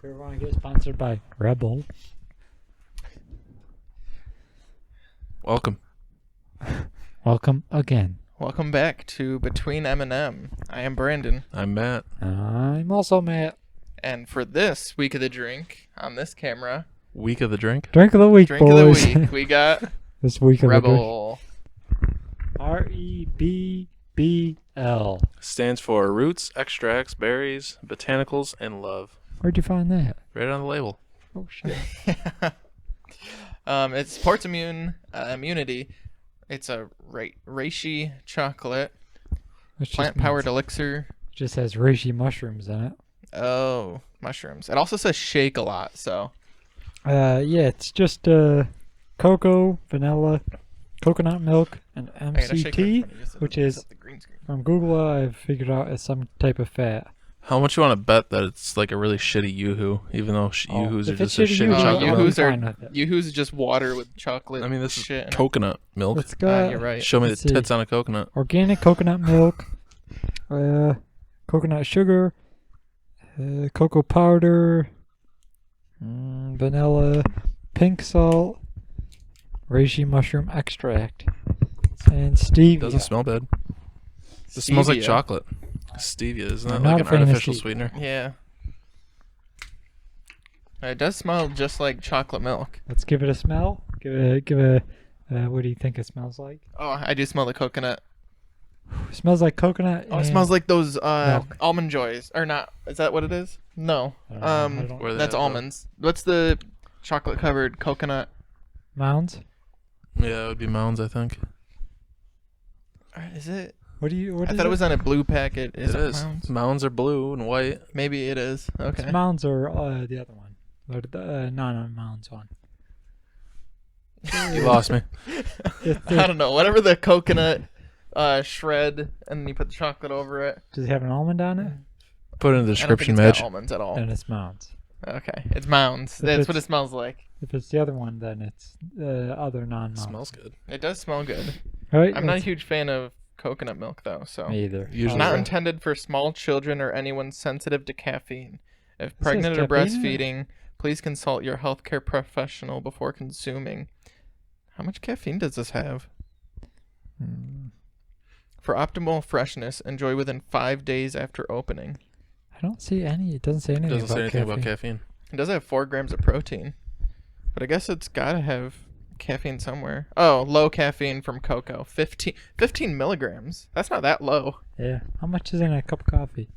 If you want to get sponsored by Rebel. Welcome. Welcome again. Welcome back to Between M&M. I am Brandon. I'm Matt. I'm also Matt. And for this week of the drink, on this camera, Week of the drink. Drink of the week, drink boys. of the week, we got This week of Rebel. REBBL. Stands for roots, extracts, berries, botanicals, and love. Where'd you find that? Right on the label. Oh shit. It supports immunity. It's a reishi chocolate, plant-powered elixir. Just has reishi mushrooms in it. Oh, mushrooms. It also says shake a lot, so. Yeah, it's just cocoa, vanilla, coconut milk, and I gotta shake MCT, it in front of you so it which doesn't is mess up the green screen. from Google. I've figured out is some type of fat. How much you want to bet that it's like a really shitty Yoo-Hoo, even though Yoo-Hoos are if it's just a shitty shit Yoo-Hoo, chocolate I'll milk? be Yoo-Hoos are fine with it. Yoo-Hoos is just water with chocolate. I mean, this is shit in it. coconut milk. It's got You're right. Show me the Let's see. tits on a coconut. organic coconut milk, coconut sugar, cocoa powder, vanilla, pink salt, reishi mushroom extract, and stevia. Doesn't smell bad. This smells like Stevia. chocolate. Stevia, isn't that I'm like not an a fan of artificial stevia. sweetener? Yeah. It does smell just like chocolate milk. Let's give it a smell. Give a. What do you think it smells like? Oh, I do smell the coconut. It smells like coconut. Oh, it and- smells like those milk. almond joys. Or not. Is that what it is? No. I don't know. I don't- Where are they That's at, though? almonds. What's the chocolate covered coconut? Mounds. Yeah, it would be Mounds, I think. Is it? What do you? What I is thought it was on a blue packet. Is It it is. Mounds? Mounds are blue and white. Maybe it is. Okay. It's Mounds or the other one. Or the non-Mounds one. You lost me. I don't know. Whatever the coconut shred, and then you put the chocolate over it. Does it have an almond on it? Put it in the I don't think description, it's got Madge. almonds at all. Then it's Mounds. Okay. It's Mounds. That's what it smells like. If it's the other one, then it's the other non-Mounds. Smells good. It does smell good. All right, I'm not a let's- huge fan of coconut milk, though, so. Me either. Usually Not right. intended for small children or anyone sensitive to caffeine. If says pregnant or caffeine in it. breastfeeding, please consult your healthcare professional before consuming. How much caffeine does this have? For optimal freshness, enjoy within 5 days after opening. I don't see any. It doesn't say It anything doesn't say anything about caffeine. It does have 4 grams of protein, but I guess it's got to have caffeine somewhere. Oh, low caffeine from cocoa. 15 milligrams. That's not that low. Yeah. How much is in a cup of coffee?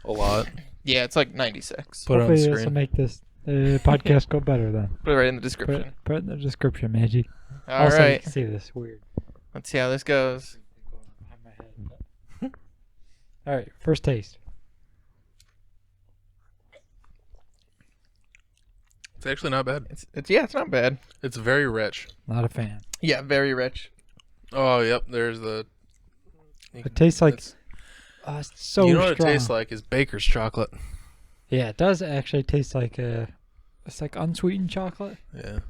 A lot. Yeah, it's like 96. Put it on the Hopefully this will screen. make this podcast go better then. Put it right in the Put description. put it in the description, Maggie. All also, you right. can see this weird. Let's see how this goes. All right, first taste. It's actually not bad. It's not bad. It's very rich. Not a fan. Yeah, very rich. Oh, yep. There's the. It tastes like It's- it's so you know what strong. it tastes like is baker's chocolate. Yeah, it does actually taste like it's like unsweetened chocolate. Yeah.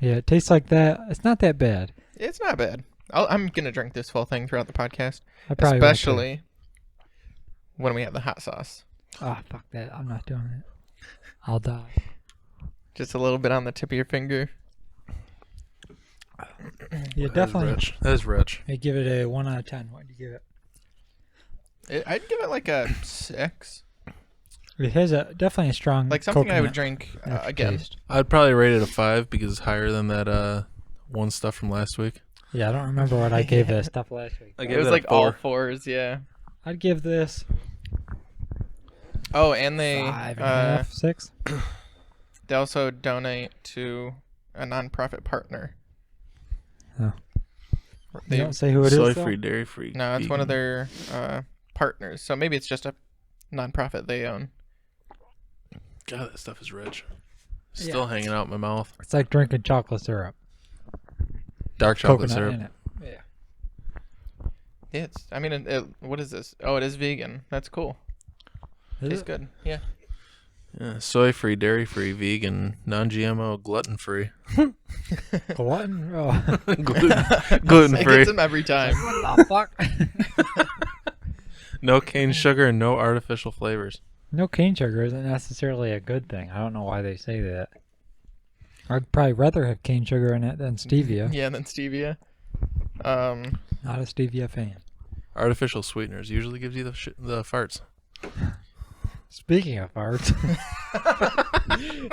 Yeah, it tastes like that. It's not that bad. It's not bad. I'm gonna drink this full thing throughout the podcast, I probably will, too. especially when we have the hot sauce. Ah, fuck that. I'm not doing it. I'll die. Just a little bit on the tip of your finger. Yeah, That is definitely. rich. That is rich. I give it a 1 out of 10. What do you give it? I'd give it like a 6. It has definitely a strong Like something I would coconut drink again. aftertaste. I'd probably rate it a 5 because it's higher than that one stuff from last week. Yeah, I don't remember what I gave this stuff last week. I It gave was that a like all 4. 4s, yeah. I'd give this Oh, and they 5.5, 6. they also donate to a nonprofit partner. Oh. They- You don't say who it is. Soy though? free, dairy free. No, it's one of vegan. their partners. So maybe it's just a nonprofit they own. God, that stuff is rich. Still hanging out in my mouth. It's like drinking chocolate syrup. Dark chocolate Coconut syrup. in it. Yeah. Yeah, it's. I mean, what is this? Oh, it is vegan. That's cool. Is Tastes it? good. Yeah. Yeah, soy free, dairy free, vegan, non-GMO, gluten free. Glutton? Oh. Gluten It free. gets them every time. What the fuck? No cane sugar and no artificial flavors. No, cane sugar isn't necessarily a good thing. I don't know why they say that. I'd probably rather have cane sugar in it than stevia. Yeah, than stevia. Not a stevia fan. Artificial sweeteners usually gives you the farts. Speaking of farts,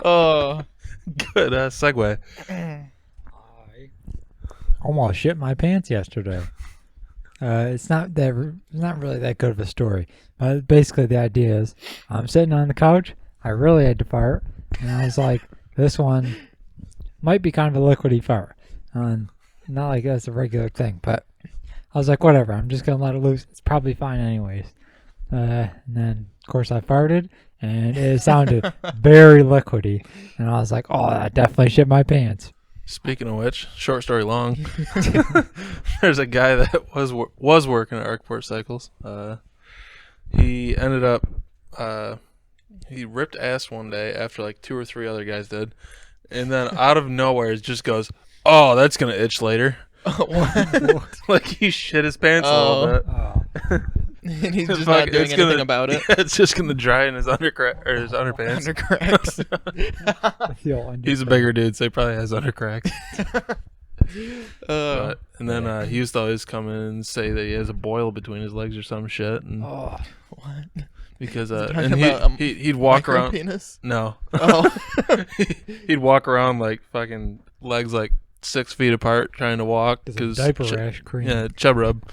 Oh. Good segue. I almost shit my pants yesterday. It's not really that good of a story. But basically, the idea is I'm sitting on the couch. I really had to fart, and I was like, "This one might be kind of a liquidy fart." Not like that's a regular thing, but I was like, "Whatever. I'm just gonna let it loose. It's probably fine anyways." And then, of course, I farted, and it sounded very liquidy, and I was like, "Oh, I definitely shit my pants." Speaking of which, short story long. There's a guy that was working at Arkport Cycles. He ended up he ripped ass one day after like 2 or 3 other guys did, and then out of nowhere it just goes, "Oh, that's gonna itch later." What? Like he shit his pants a little bit. Oh. And he's just Fuck, not doing it's anything gonna- about it. Yeah, it's just gonna dry in his his underpants. Undercracks. He's a bigger dude, so he probably has undercracks. And then he used to always come in and say that he has a boil between his legs or some shit, and Oh. What? because talking and about he'd walk around. Penis? No, Oh. he'd walk around like fucking legs like 6 feet apart trying to walk There's because a diaper rash cream. yeah, chub rub.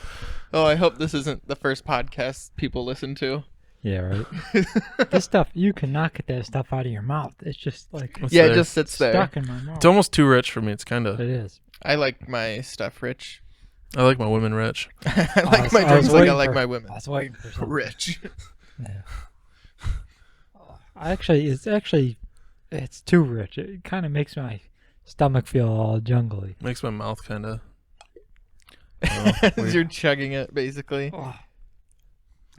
Oh, I hope this isn't the first podcast people listen to. Yeah, right. This stuff, you cannot get that stuff out of your mouth. It's just like It's Yeah, there. it just sits there. stuck in my mouth. It's almost too rich for me. It's kind of. It is. I like my stuff rich. I like my women rich. I like was- my I was drinks like I waiting like for- my women. I was waiting for something. Rich. Yeah. It's too rich. It kind of makes my stomach feel all jungly. Makes my mouth kind of. As you're chugging it, basically. Oh.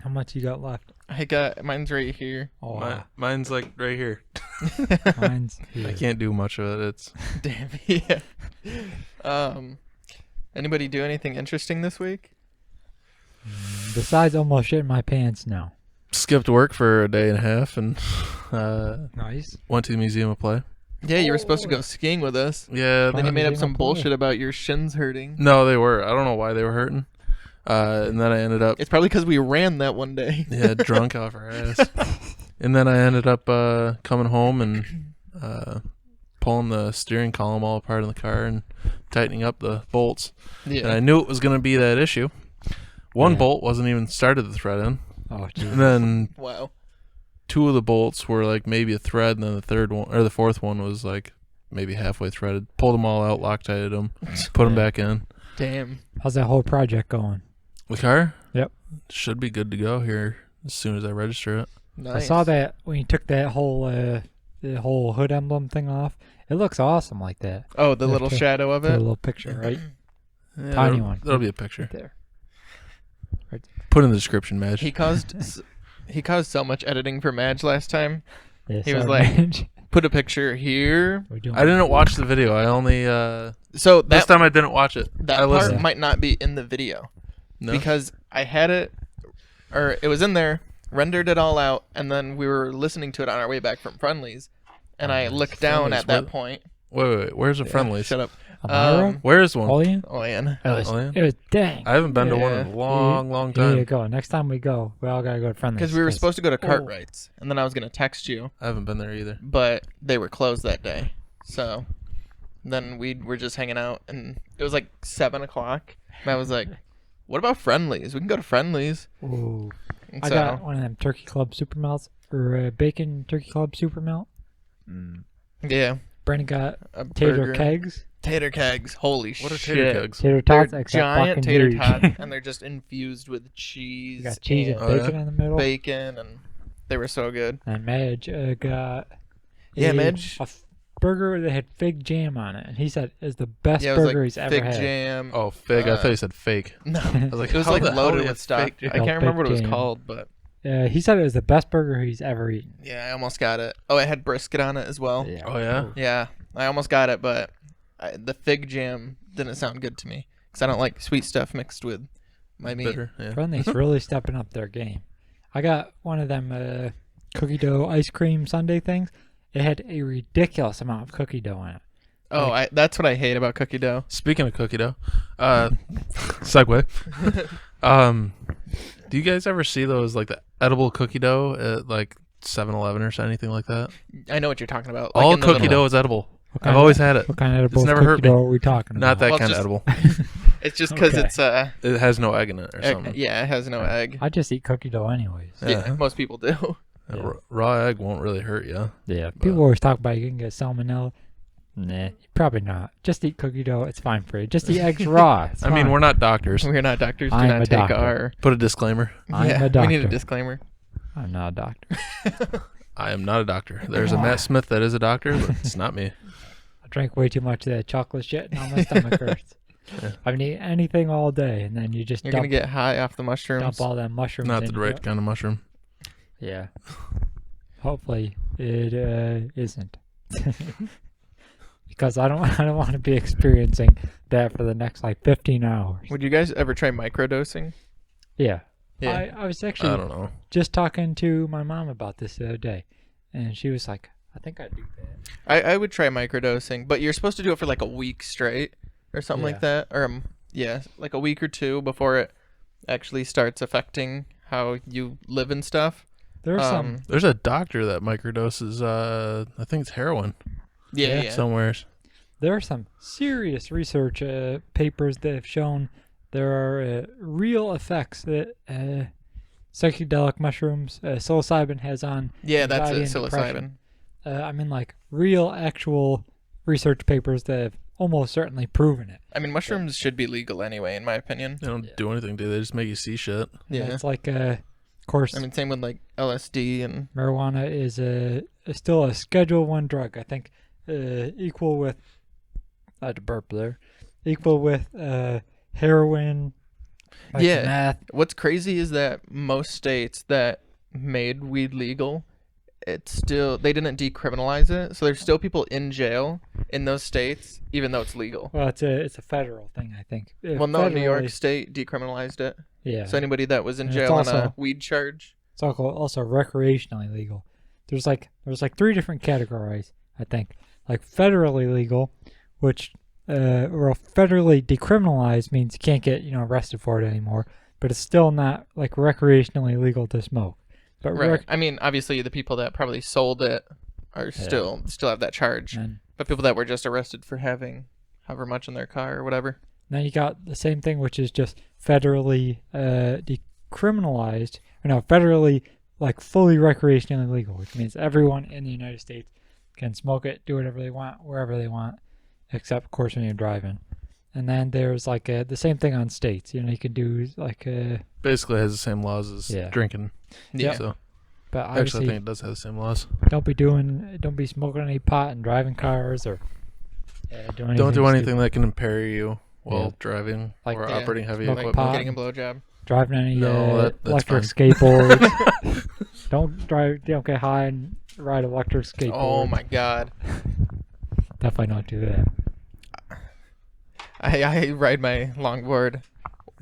How much you got left? I got mine's right here. Oh, Mine's like right here. mine's I here. can't do much of it. It's Damn. Yeah. Anybody do anything interesting this week? Besides almost shitting my pants now. skipped work for a day and a half and Nice. went to the Museum of Play. Yeah, you were supposed to go skiing with us. Yeah. Then you made up Museum some of Play. bullshit about your shins hurting. No, they were. I don't know why they were hurting. And then I ended up It's probably because we ran that one day. drunk off our ass. And then I ended up coming home and pulling the steering column all apart in the car and tightening up the bolts. Yeah. And I knew it was going to be that issue. One Yeah. bolt wasn't even started the thread in. Oh, geez. And then Wow. 2 of the bolts were like maybe a thread, and then the third one or the fourth one was like maybe halfway threaded. Pulled them all out, Loctited them, put them Yeah. back in. Damn. How's that whole project going? The car? Yep. Should be good to go here as soon as I register it. Nice. I saw that when you took that whole the whole hood emblem thing off. It looks awesome like that. Oh, the little Okay. shadow of It's a it. little picture, right? Yeah, Tiny that'll- one. That'll be a picture. There. Put in the description, Madge. He caused so much editing for Madge last time. Yeah, He was sorry, like- Madge. Put a picture here. We're doing I didn't watch the video. I only So this that time I didn't watch it. that I part listened. might not be in the video No? because I had it, or it was in there, rendered it all out, and then we were listening to it on our way back from Friendlies, and I looked down Friendlies, at that what? point. Wait. Where's the Yeah, friendlies? Shut up. Amira? Where's one? Olean? Oh, yeah. It was, Oh, yeah? it was dang. I haven't been to one Yeah. in a long Here you time. go. Next time we go, we all gotta go to Friendlies. Because we were supposed to go to Oh. Cartwright's, and then I was going to text you, I haven't been there either. but they were closed that day. So then we were just hanging out, and it was like 7 o'clock. And I was like, what about Friendlies? We can go to Friendlies. Ooh. And I so, got one of them Turkey Club Super Melts, or bacon Turkey Club Super Melt. yeah. Brendan got A tater burger. kegs, Tater kegs. Holy What are shit. tater kegs? tater They're tots, except giant fucking tater huge. tots, and they're just infused with cheese, You got cheese and Oh, bacon yeah? in the middle. bacon, and they were so good. And Madge got Yeah, a, Madge. a burger that had fig jam on it, and he said is the best Yeah, it was burger like he's ever fig had. jam. Oh, fig. I Uh, thought you said fake. No, I was like, it was how like the hell do loaded you with have stuff. fake jam? I can't remember what it was Jam. called, but He said it was the best burger he's ever eaten. yeah, I almost got it. Oh, it had brisket on it as well. Yeah. Oh, yeah? Yeah, I almost got it, but the fig jam didn't sound good to me because I don't like sweet stuff mixed with my meat. Bitter. Yeah. Friendly's really stepping up their game. I got one of them cookie dough ice cream sundae things. It had a ridiculous amount of cookie dough in it. Oh, that's what I hate about cookie dough. Speaking of cookie dough, segue. Do you guys ever see those like the edible cookie dough at like 7-Eleven or anything like that? I know what you're talking about. All in the cookie little- dough is edible. What I've kind always of, had it. What kind of edible never cookie hurt me. dough are we talking about? Not that Well, kind of just- edible. It's just because Okay. it's It has no egg in it or something. yeah, it has no egg. I just eat cookie dough anyways. Yeah, most people do. Yeah. Raw egg won't really hurt you. Yeah, people always talk about you can get salmonella. Nah, probably not. Just eat cookie dough. It's fine for you. Just eat eggs raw. It's I mean, fine. we're not doctors. We're not doctors. Do I'm not a take doctor. our. Put a disclaimer. I'm yeah, a doctor. we need a disclaimer. I'm not a doctor. I am not a doctor. There's a Matt Smith that is a doctor, but it's not me. I drank way too much of that chocolate shit, and now my stomach hurts. Yeah. I've been eating anything all day, and then you just You're gonna dump, get high off the mushrooms. dump all that mushrooms. Not into the right it. kind of mushroom. Yeah. Hopefully it isn't. Because I don't want to be experiencing that for the next like 15 hours. Would you guys ever try microdosing? Yeah. Yeah. I was I actually don't know. just talking to my mom about this the other day, and she was like, I think I'd do that. I would try microdosing, but you're supposed to do it for like a week straight or something like that, or yeah, like a week or two before it actually starts affecting how you live and stuff. There's some There's a doctor that microdoses. I think it's heroin. Yeah. Somewheres. there are some serious research papers that have shown there are real effects that psychedelic mushrooms, psilocybin has on Yeah, that's it, anxiety and depression. psilocybin. I mean, like real, actual research papers that have almost certainly proven it. I mean, mushrooms should be legal anyway, in my opinion. They don't do anything, do they? Just make you see shit. Yeah. It's like, of course, I mean, same with like LSD and marijuana is still a Schedule 1 drug. I think equal with, I had to burp there, equal with heroin, like Yeah. meth. what's crazy is that most states that made weed legal, they didn't decriminalize it, so there's still people in jail in those states even though it's legal. Well, it's a federal thing, I think. Well, no, New York Federally- State decriminalized it. Yeah. So anybody that was in And it's jail on a also- weed charge. It's also recreationally legal. There's like 3 different categories, I think. Like federally legal, which or federally decriminalized means you can't get arrested for it anymore, but it's still not like recreationally legal to smoke. But Right. I mean, obviously the people that probably sold it are still have that charge. and But people that were just arrested for having however much in their car or whatever. then you got the same thing, which is just federally decriminalized, or no, federally like fully recreationally legal, which means everyone in the United States can smoke it, do whatever they want, wherever they want, except of course when you're driving. And then there's like the same thing on states. You can do like Basically has the same laws as Yeah. drinking. Yeah. So but actually, I obviously think it does have the same laws. don't be smoking any pot and driving cars or doing Don't do anything stupid. that can impair you while Yeah. driving Like- or Yeah. operating heavy Smoke equipment. pot. Getting a blowjob. Driving any No, that's electric fine. skateboards. Don't get high and ride electric skateboards. Oh my god. Definitely don't do that. I ride my longboard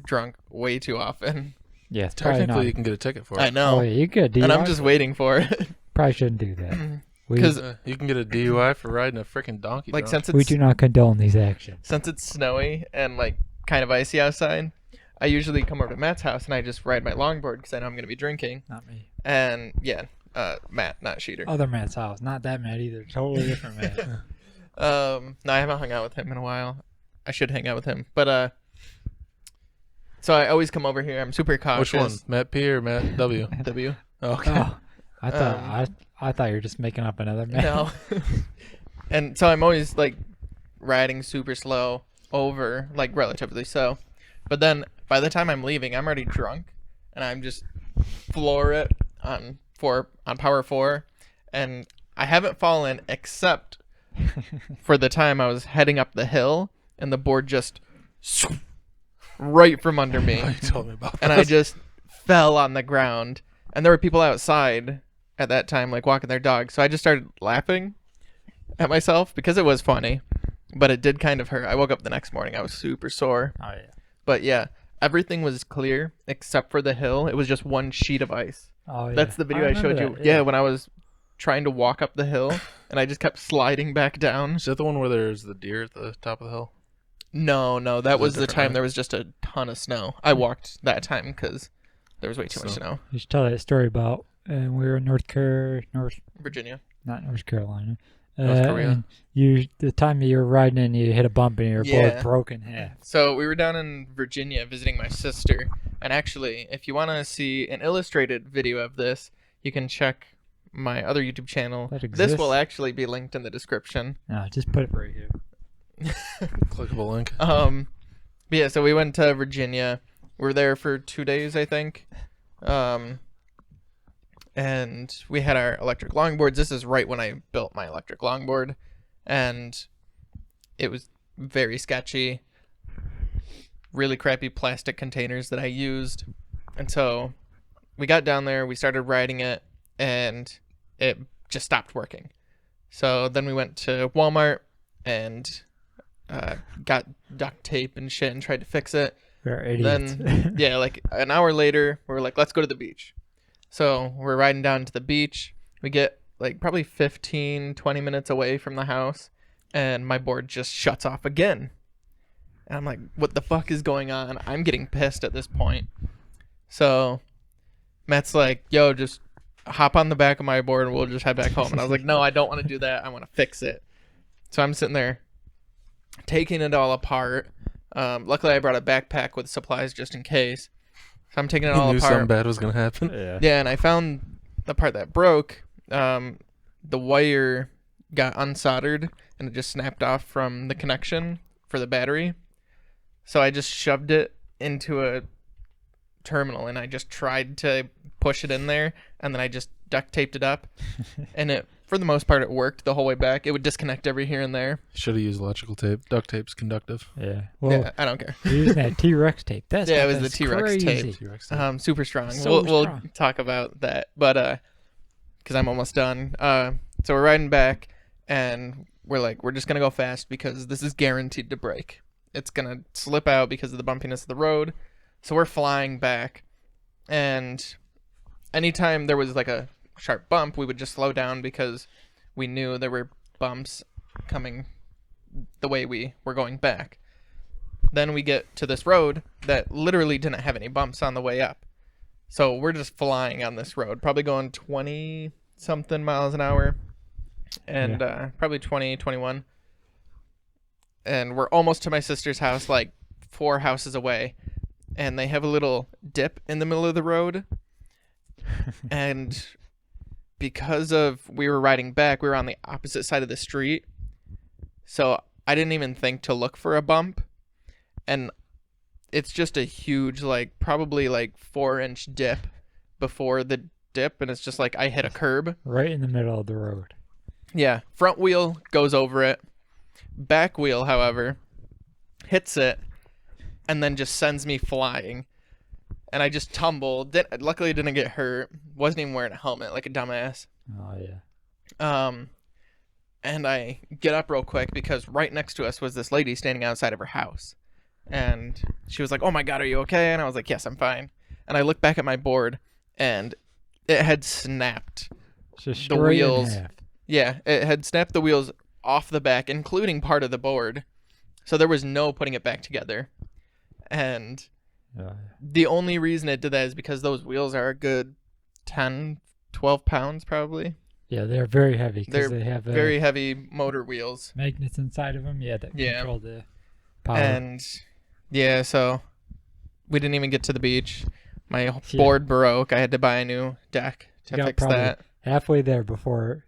drunk way too often. Yeah, it's probably Technically, you not. can get a ticket for it. I know. Oh yeah, you could. And I'm just waiting for it. probably shouldn't do that. We 'Cause- You can get a DUI for riding a freaking donkey. Like dog. since we do not condone these actions. it's snowy and like kind of icy outside, I usually come over to Matt's house and I just ride my longboard because I know I'm gonna be drinking. Not me. And yeah, Matt, not Sheeter. Other Matt's house. Not that Matt either. Totally different Matt. No, I haven't hung out with him in a while. I should hang out with him, but so I always come over here. I'm super cautious. Which one, Matt P or Matt W? W. Okay. Oh, I thought you were just making up another Matt. No. And so I'm always like riding super slow over, like relatively so. But then by the time I'm leaving, I'm already drunk, and I'm just floor it on power 4, and I haven't fallen except for the time I was heading up the hill, and the board just right from under me. You told me about that. And I just fell on the ground, and there were people outside at that time like walking their dogs, so I just started laughing at myself because it was funny, but it did kind of hurt. I woke up the next morning, I was super sore. Oh yeah. But yeah, everything was clear except for the hill. It was just one sheet of ice. Oh, yeah. That's the video I remember showed you. that, Yeah, when I was trying to walk up the hill and I just kept sliding back down. Is that the one where there's the deer at the top of the hill? No, that Is it was the different time route? there was just a ton of snow. I walked that time because there was way too much snow. You should tell that story about we were in Virginia. not North Carolina. North Korea. And the time you were riding and you hit a bump and your Yeah. board broke in half. So we were down in Virginia visiting my sister. And actually, if you want to see an illustrated video of this, you can check my other YouTube channel. That This will exists? actually be linked in the description. No, just put it right here. Clickable link. But yeah, so we went to Virginia. We were there for 2 days, I think. And we had our electric longboards. This is right when I built my electric longboard. And it was very sketchy. Really crappy plastic containers that I used. And so we got down there, we started riding it, and it just stopped working. So then we went to Walmart and got duct tape and shit and tried to fix it. We're idiots. Then, yeah, like an hour later, we were like, let's go to the beach. So we're riding down to the beach. We get like probably 15, 20 minutes away from the house, and my board just shuts off again. And I'm like, what the fuck is going on? I'm getting pissed at this point. So Matt's like, yo, just hop on the back of my board and we'll just head back home. And I was like, no, I don't want to do that. I want to fix it. So I'm sitting there taking it all apart. Luckily, I brought a backpack with supplies just in case. So I'm taking it You all knew apart. something bad was gonna happen. Yeah. Yeah, and I found the part that broke. The wire got unsoldered and it just snapped off from the connection for the battery. So I just shoved it into a terminal and I just tried to push it in there, and then I just duct taped it up. And it, for the most part, it worked the whole way back. It would disconnect every here and there. Should have used electrical tape. Duct tape's conductive. Yeah. Well, Yeah, I don't care. you're using that T-Rex tape. That's Yeah, it was the that's T-Rex crazy. tape. T-Rex tape. Super strong. So we'll strong. talk about that, but because I'm almost done. So we're riding back, and we're just gonna go fast because this is guaranteed to break. It's gonna slip out because of the bumpiness of the road. So we're flying back, and anytime there was like a sharp bump, we would just slow down because we knew there were bumps coming the way we were going back. Then we get to this road that literally didn't have any bumps on the way up. So we're just flying on this road, probably going 20 something miles an hour, and probably 20, 21. And we're almost to my sister's house, like 4 houses away. And they have a little dip in the middle of the road. And because we were riding back, we were on the opposite side of the street. So I didn't even think to look for a bump. And it's just a huge, like, probably like 4-inch dip before the dip. And it's just like I hit a curb. Right in the middle of the road. Yeah. Front wheel goes over it. Back wheel, however, hits it and then just sends me flying. And I just tumbled. Luckily, I didn't get hurt. Wasn't even wearing a helmet like a dumbass. Oh, yeah. And I get up real quick because right next to us was this lady standing outside of her house. And she was like, "Oh my God, are you okay?" And I was like, "Yes, I'm fine." And I look back at my board and it had snapped. Just The straight in wheels. half. Yeah, it had snapped the wheels off the back, including part of the board. So there was no putting it back together. And Yeah. the only reason it did that is because those wheels are a good 10, 12 pounds probably. Yeah, they're very heavy They're because they have Very heavy motor wheels. magnets inside of them. Yeah, that Yeah. control the power. And yeah, so we didn't even get to the beach. My board broke. I had to buy a new deck to You got fix probably that. halfway there before.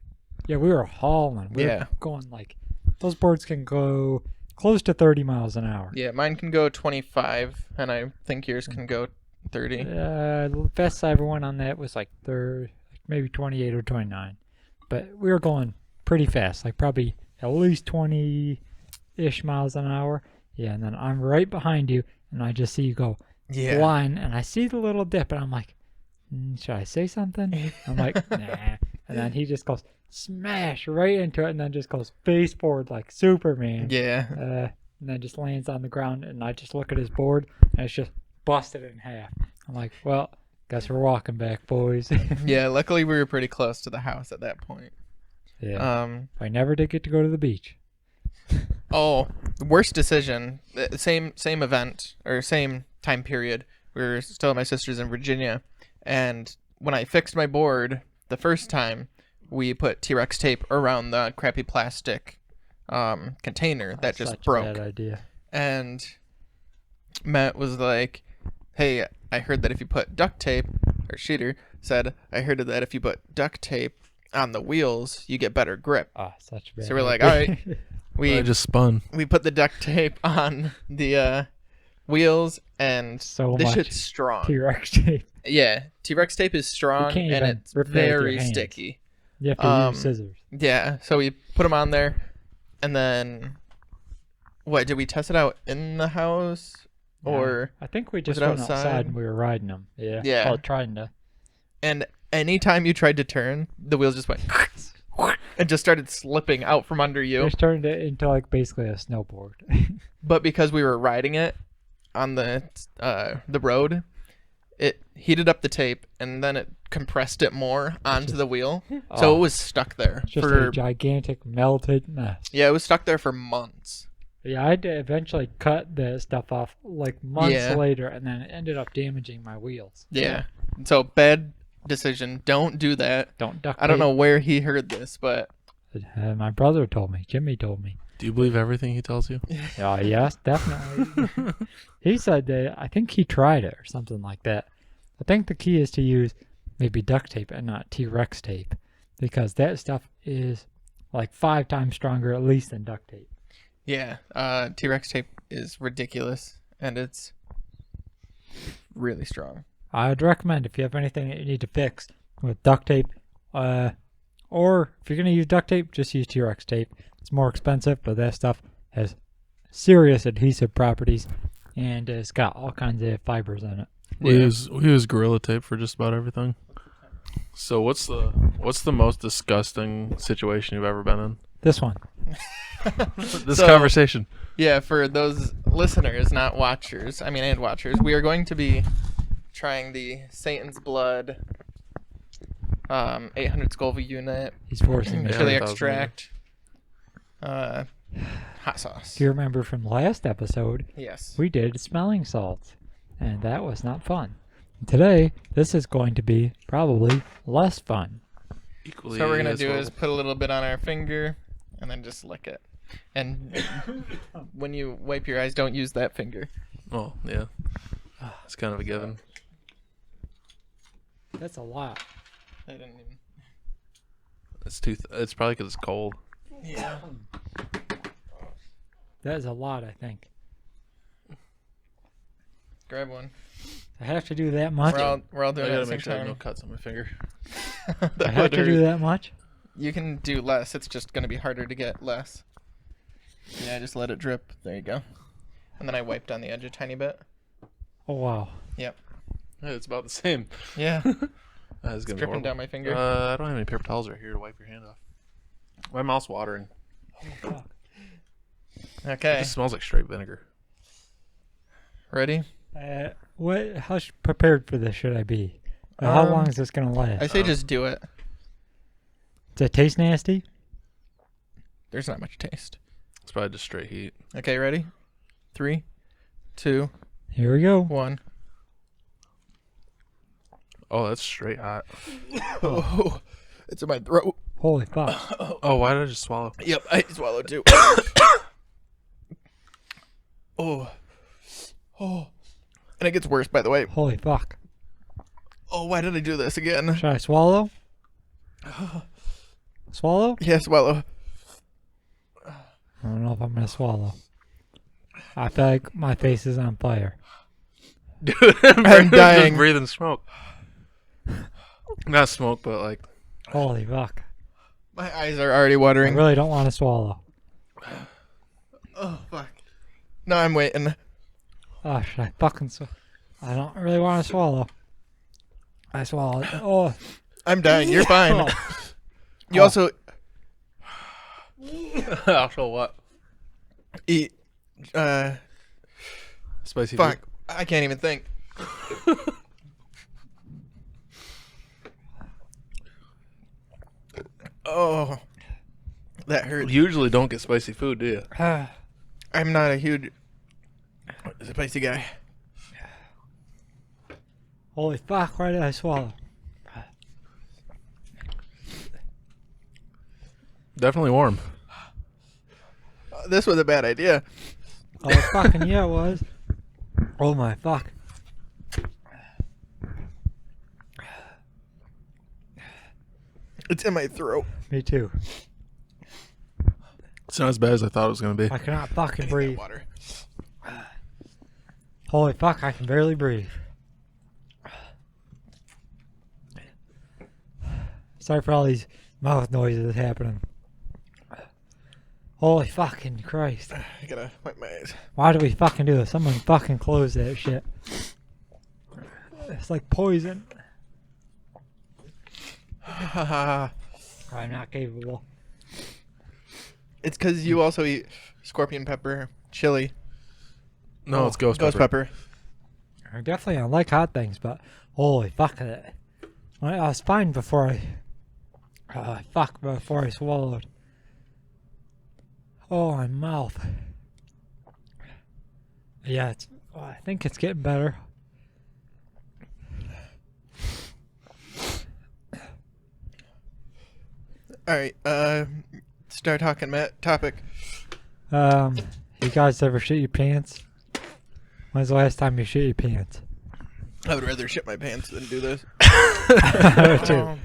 Yeah, we were hauling. We Yeah. were going like those boards can go close to 30 miles an hour. Yeah, mine can go 25, and I think yours can go 30. The fastest I ever went on that was like maybe 28 or 29. But we were going pretty fast, like probably at least 20-ish miles an hour. Yeah, and then I'm right behind you, and I just see you go Yeah. flying, and I see the little dip, and I'm like, should I say something? I'm like, nah. And then he just goes smash right into it, and then just goes face forward like Superman. Yeah. And then just lands on the ground, and I just look at his board, and it's just busted in half. I'm like, well, Guess we're walking back, boys. Yeah, luckily we were pretty close to the house at that point. Yeah. I never did get to go to the beach. Oh, worst decision. Same event or same time period. We were still at my sister's in Virginia, and when I fixed my board the first time, we put T-Rex tape around the crappy plastic container that just Such broke. a bad idea. And Matt was like, "Hey, I heard that if you put duct tape," or Sheeter said, "I heard that if you put duct tape on the wheels, you get better grip." Ah, such a bad So we're like, idea. "All right." I just spun. We put the duct tape on the wheels, and So this much shit's strong. T-Rex tape. Yeah, T-Rex tape is strong, can't and even it's rip it with your very hands. sticky. You have to use scissors. Yeah, so we put them on there, and then what? Did we test it out in the house, or? I think we just it went outside? outside and we were riding them. Yeah. Yeah. Oh, trying to. And anytime you tried to turn, the wheels just went and just started slipping out from under you. Just turned it into like basically a snowboard. But because we were riding it on the road, it heated up the tape and then it compressed it more onto the wheel, so Oh. it was stuck there Just for a gigantic melted mess. yeah, it was stuck there for months. Yeah, I had to eventually cut the stuff off like months Yeah. later, and then it ended up damaging my wheels. Yeah, so bad decision. Don't do that. Don't duct I don't tape. know where he heard this, but My brother told me. Jimmy told me. Do you believe everything he tells you? Yes, definitely. He said that I think he tried it or something like that. I think the key is to use maybe duct tape and not T-Rex tape, because that stuff is like 5 times stronger at least than duct tape. yeah, T-Rex tape is ridiculous and it's really strong. I'd recommend if you have anything that you need to fix with duct tape, or if you're going to use duct tape, just use T-Rex tape. It's more expensive, but that stuff has serious adhesive properties and it's got all kinds of fibers in it. We use Gorilla Tape for just about everything. So what's the most disgusting situation you've ever been in? This one. This So- conversation. Yeah, for those listeners, not watchers, and watchers, we are going to be trying the Satan's Blood 800 Scoville unit, He's forcing me. Yeah. chili 800,000 extract, hot sauce. If you remember from last episode, Yes. we did smelling salts, and that was not fun. Today, this is going to be probably less fun. Equally So what we're gonna as do horrible. is put a little bit on our finger, and then just lick it. And when you wipe your eyes, don't use that finger. Oh yeah, it's kind of a given. That's a lot. I didn't even. It's probably because it's cold. Yeah. That is a lot, I think. Grab one. I have to do that much. We're all I doing it at gotta the same make sure I have no time. cuts on my finger. I That have would to do hurt. that much. You can do less. It's just gonna be harder to get less. Yeah, just let it drip. There you go. And then I wipe down the edge a tiny bit. Oh wow. Yeah, it's about the same. Yeah. That is It's gonna be dripping horrible. down my finger. I don't have any paper towels right here to wipe your hand off. My mouth's watering. Okay. It just smells like straight vinegar. Ready? How prepared for this should I be? How long is this gonna last? I say just do it. Does it taste nasty? There's not much taste. It's probably just straight heat. Okay, ready? 3, 2, Here we go. 1. Oh, that's straight hot. Oh, it's in my throat. Holy fuck. Oh, why did I just swallow? Yep, I swallowed too. Oh. Oh. And it gets worse, by the way. Holy fuck. Oh, why did I do this again? Should I swallow? Swallow? Yeah, swallow. I don't know if I'm gonna swallow. I feel like my face is on fire. Dude, I'm dying. Just breathing smoke. Not smoke, but like. Holy fuck. My eyes are already I watering. really don't want to swallow. Oh, fuck. No, I'm waiting. Oh, should I fucking I don't really want to swallow. I swallowed. Oh. I'm dying. You're fine. Oh. You also Also what? eat. Spicy Fuck. food. I can't even think. Oh, that hurts. You usually don't get spicy food, do you? I'm not a huge spicy guy. Holy fuck, why did I swallow? Definitely warm. This was a bad idea. Oh, fucking yeah, it was. Oh my fuck. It's in my throat. Me too. It's not as bad as I thought it was going to be. I cannot fucking breathe. Water. Holy fuck, I can barely breathe. Sorry for all these mouth noises happening. Holy fucking Christ. I gotta wipe my eyes. Why do we fucking do this? Someone fucking close that shit. It's like poison. I'm not capable. It's because you also eat scorpion pepper, chili, No, it's ghost pepper. I definitely don't like hot things, but holy fuck it. I was fine before before I swallowed. Oh, my mouth. Yeah, I think it's getting better. All right, start talking, Matt. Topic. You guys ever shit your pants? When's the last time you shit your pants? I would rather shit my pants than do this. Too.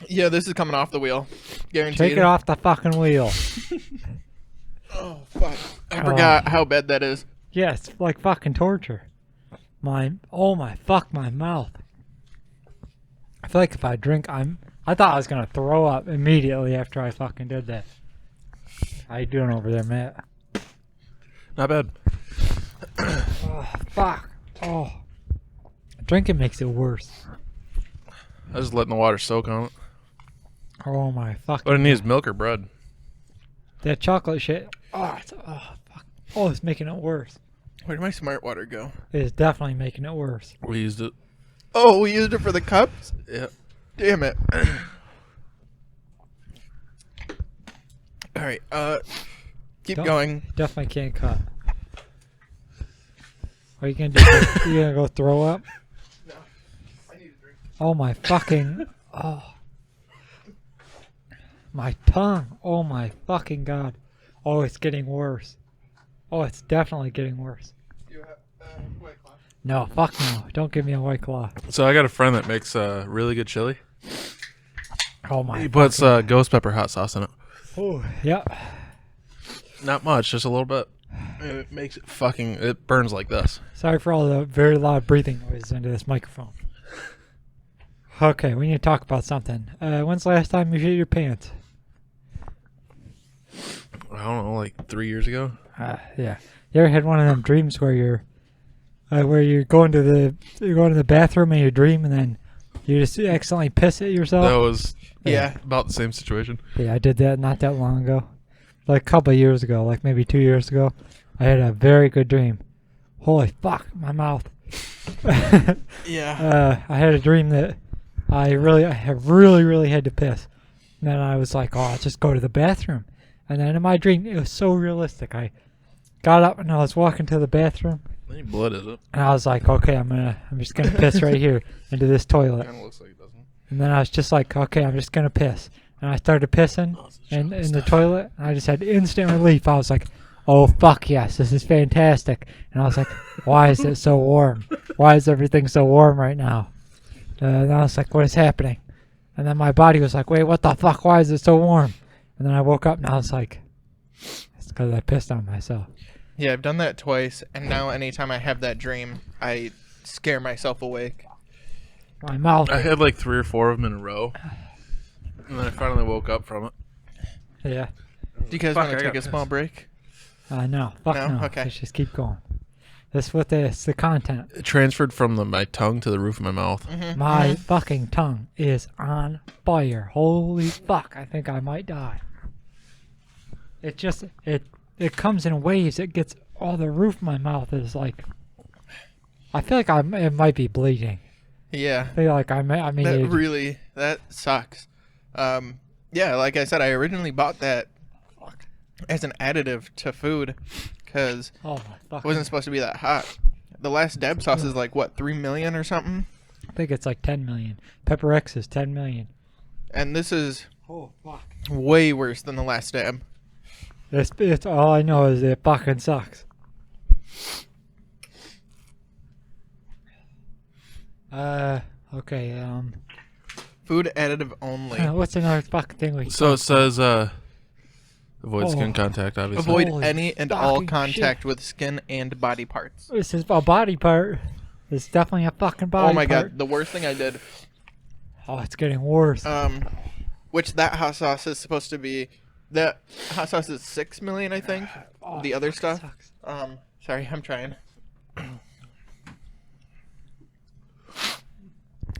Yeah, this is coming off the wheel. Guaranteed. Take it off the fucking wheel. Oh, fuck. I forgot how bad that is. Yeah, it's like fucking torture. My mouth. I feel like if I drink, I thought I was gonna throw up immediately after I fucking did that. How you doing over there, Matt? Not bad. Oh, fuck. Oh. Drinking makes it worse. I was just letting the water soak on it. Oh my fucking. What it needs milk or bread. That chocolate shit. Oh, fuck. Oh, it's making it worse. Where did my smart water go? It's definitely making it worse. We used it. Oh, we used it for the cups? Yeah. Damn it. All right, keep going. Definitely can't cut. What are you gonna do? You gonna go throw up? No, I need a drink. Oh my fucking. Oh. My tongue. Oh my fucking god. Oh, it's getting worse. Oh, it's definitely getting worse. Do you have White Claw? No, fuck no. Don't give me a White Claw. So I got a friend that makes really good chili. Oh my. He puts ghost pepper hot sauce in it. Oh, yep. Not much, just a little bit. And it makes it fucking. It burns like this. Sorry for all the very loud breathing noises into this microphone. Okay, we need to talk about something. When's the last time you shit your pants? I don't know, like 3 years ago. Yeah. You ever had one of them dreams where you're going to the bathroom in your dream and then you just accidentally piss at yourself? That was Yeah. about the same situation. Yeah, I did that not that long ago. Like a couple of years ago, like maybe 2 years ago. I had a very good dream. Holy fuck, my mouth. Yeah. I had a dream that I really had to piss. And then I was like, oh, I'll just go to the bathroom. And then in my dream, it was so realistic. I got up and I was walking to the bathroom. Any blood is it? And I was like, okay, I'm just gonna piss right here into this toilet. Kind of looks like it doesn't. And then I was just like, okay, I'm just gonna piss. And I started pissing Oh, it's in chocolate the stuff. toilet. And I just had instant relief. I was like, oh fuck yes, this is fantastic. And I was like, why is it so warm? Why is everything so warm right now? And I was like, what is happening? And then my body was like, wait, what the fuck? Why is it so warm? And then I woke up and I was like, it's because I pissed on myself. Yeah, I've done that twice, and now anytime I have that dream, I scare myself awake. My mouth. I had like 3 or 4 of them in a row. And then I finally woke up from it. Yeah. Do you guys Fuck, want I to take got a small break? No. Fuck No? no. Okay. Let's just keep going. That's what it's the content. It transferred from my tongue to the roof of my mouth. Mm-hmm. My fucking tongue is on fire. Holy fuck. I think I might die. It just, it comes in waves. It gets, the roof of my mouth is like, I feel like it might be bleeding. Yeah. I feel like I mean, That sucks. Yeah, like I said, I originally bought that as an additive to food because Oh my it fucking. wasn't supposed to be that hot. The last Deb sauce is like, what, 3 million or something? I think it's like 10 million. Pepper X is 10 million. And this is Oh fuck. way worse than the last Deb. It's all I know is it fucking sucks. Okay. Food additive only. What's another fucking thing we? So it says avoid Oh. skin contact, obviously. Avoid Holy any and all fucking contact shit. with skin and body parts. This is a body part. It's definitely a fucking body. Oh my part. god, the worst thing I did. Oh, it's getting worse. Which that hot sauce is supposed to be. That hot sauce is 6 million, I think. Oh, The other fuck, it stuff. sucks. Sorry, I'm trying.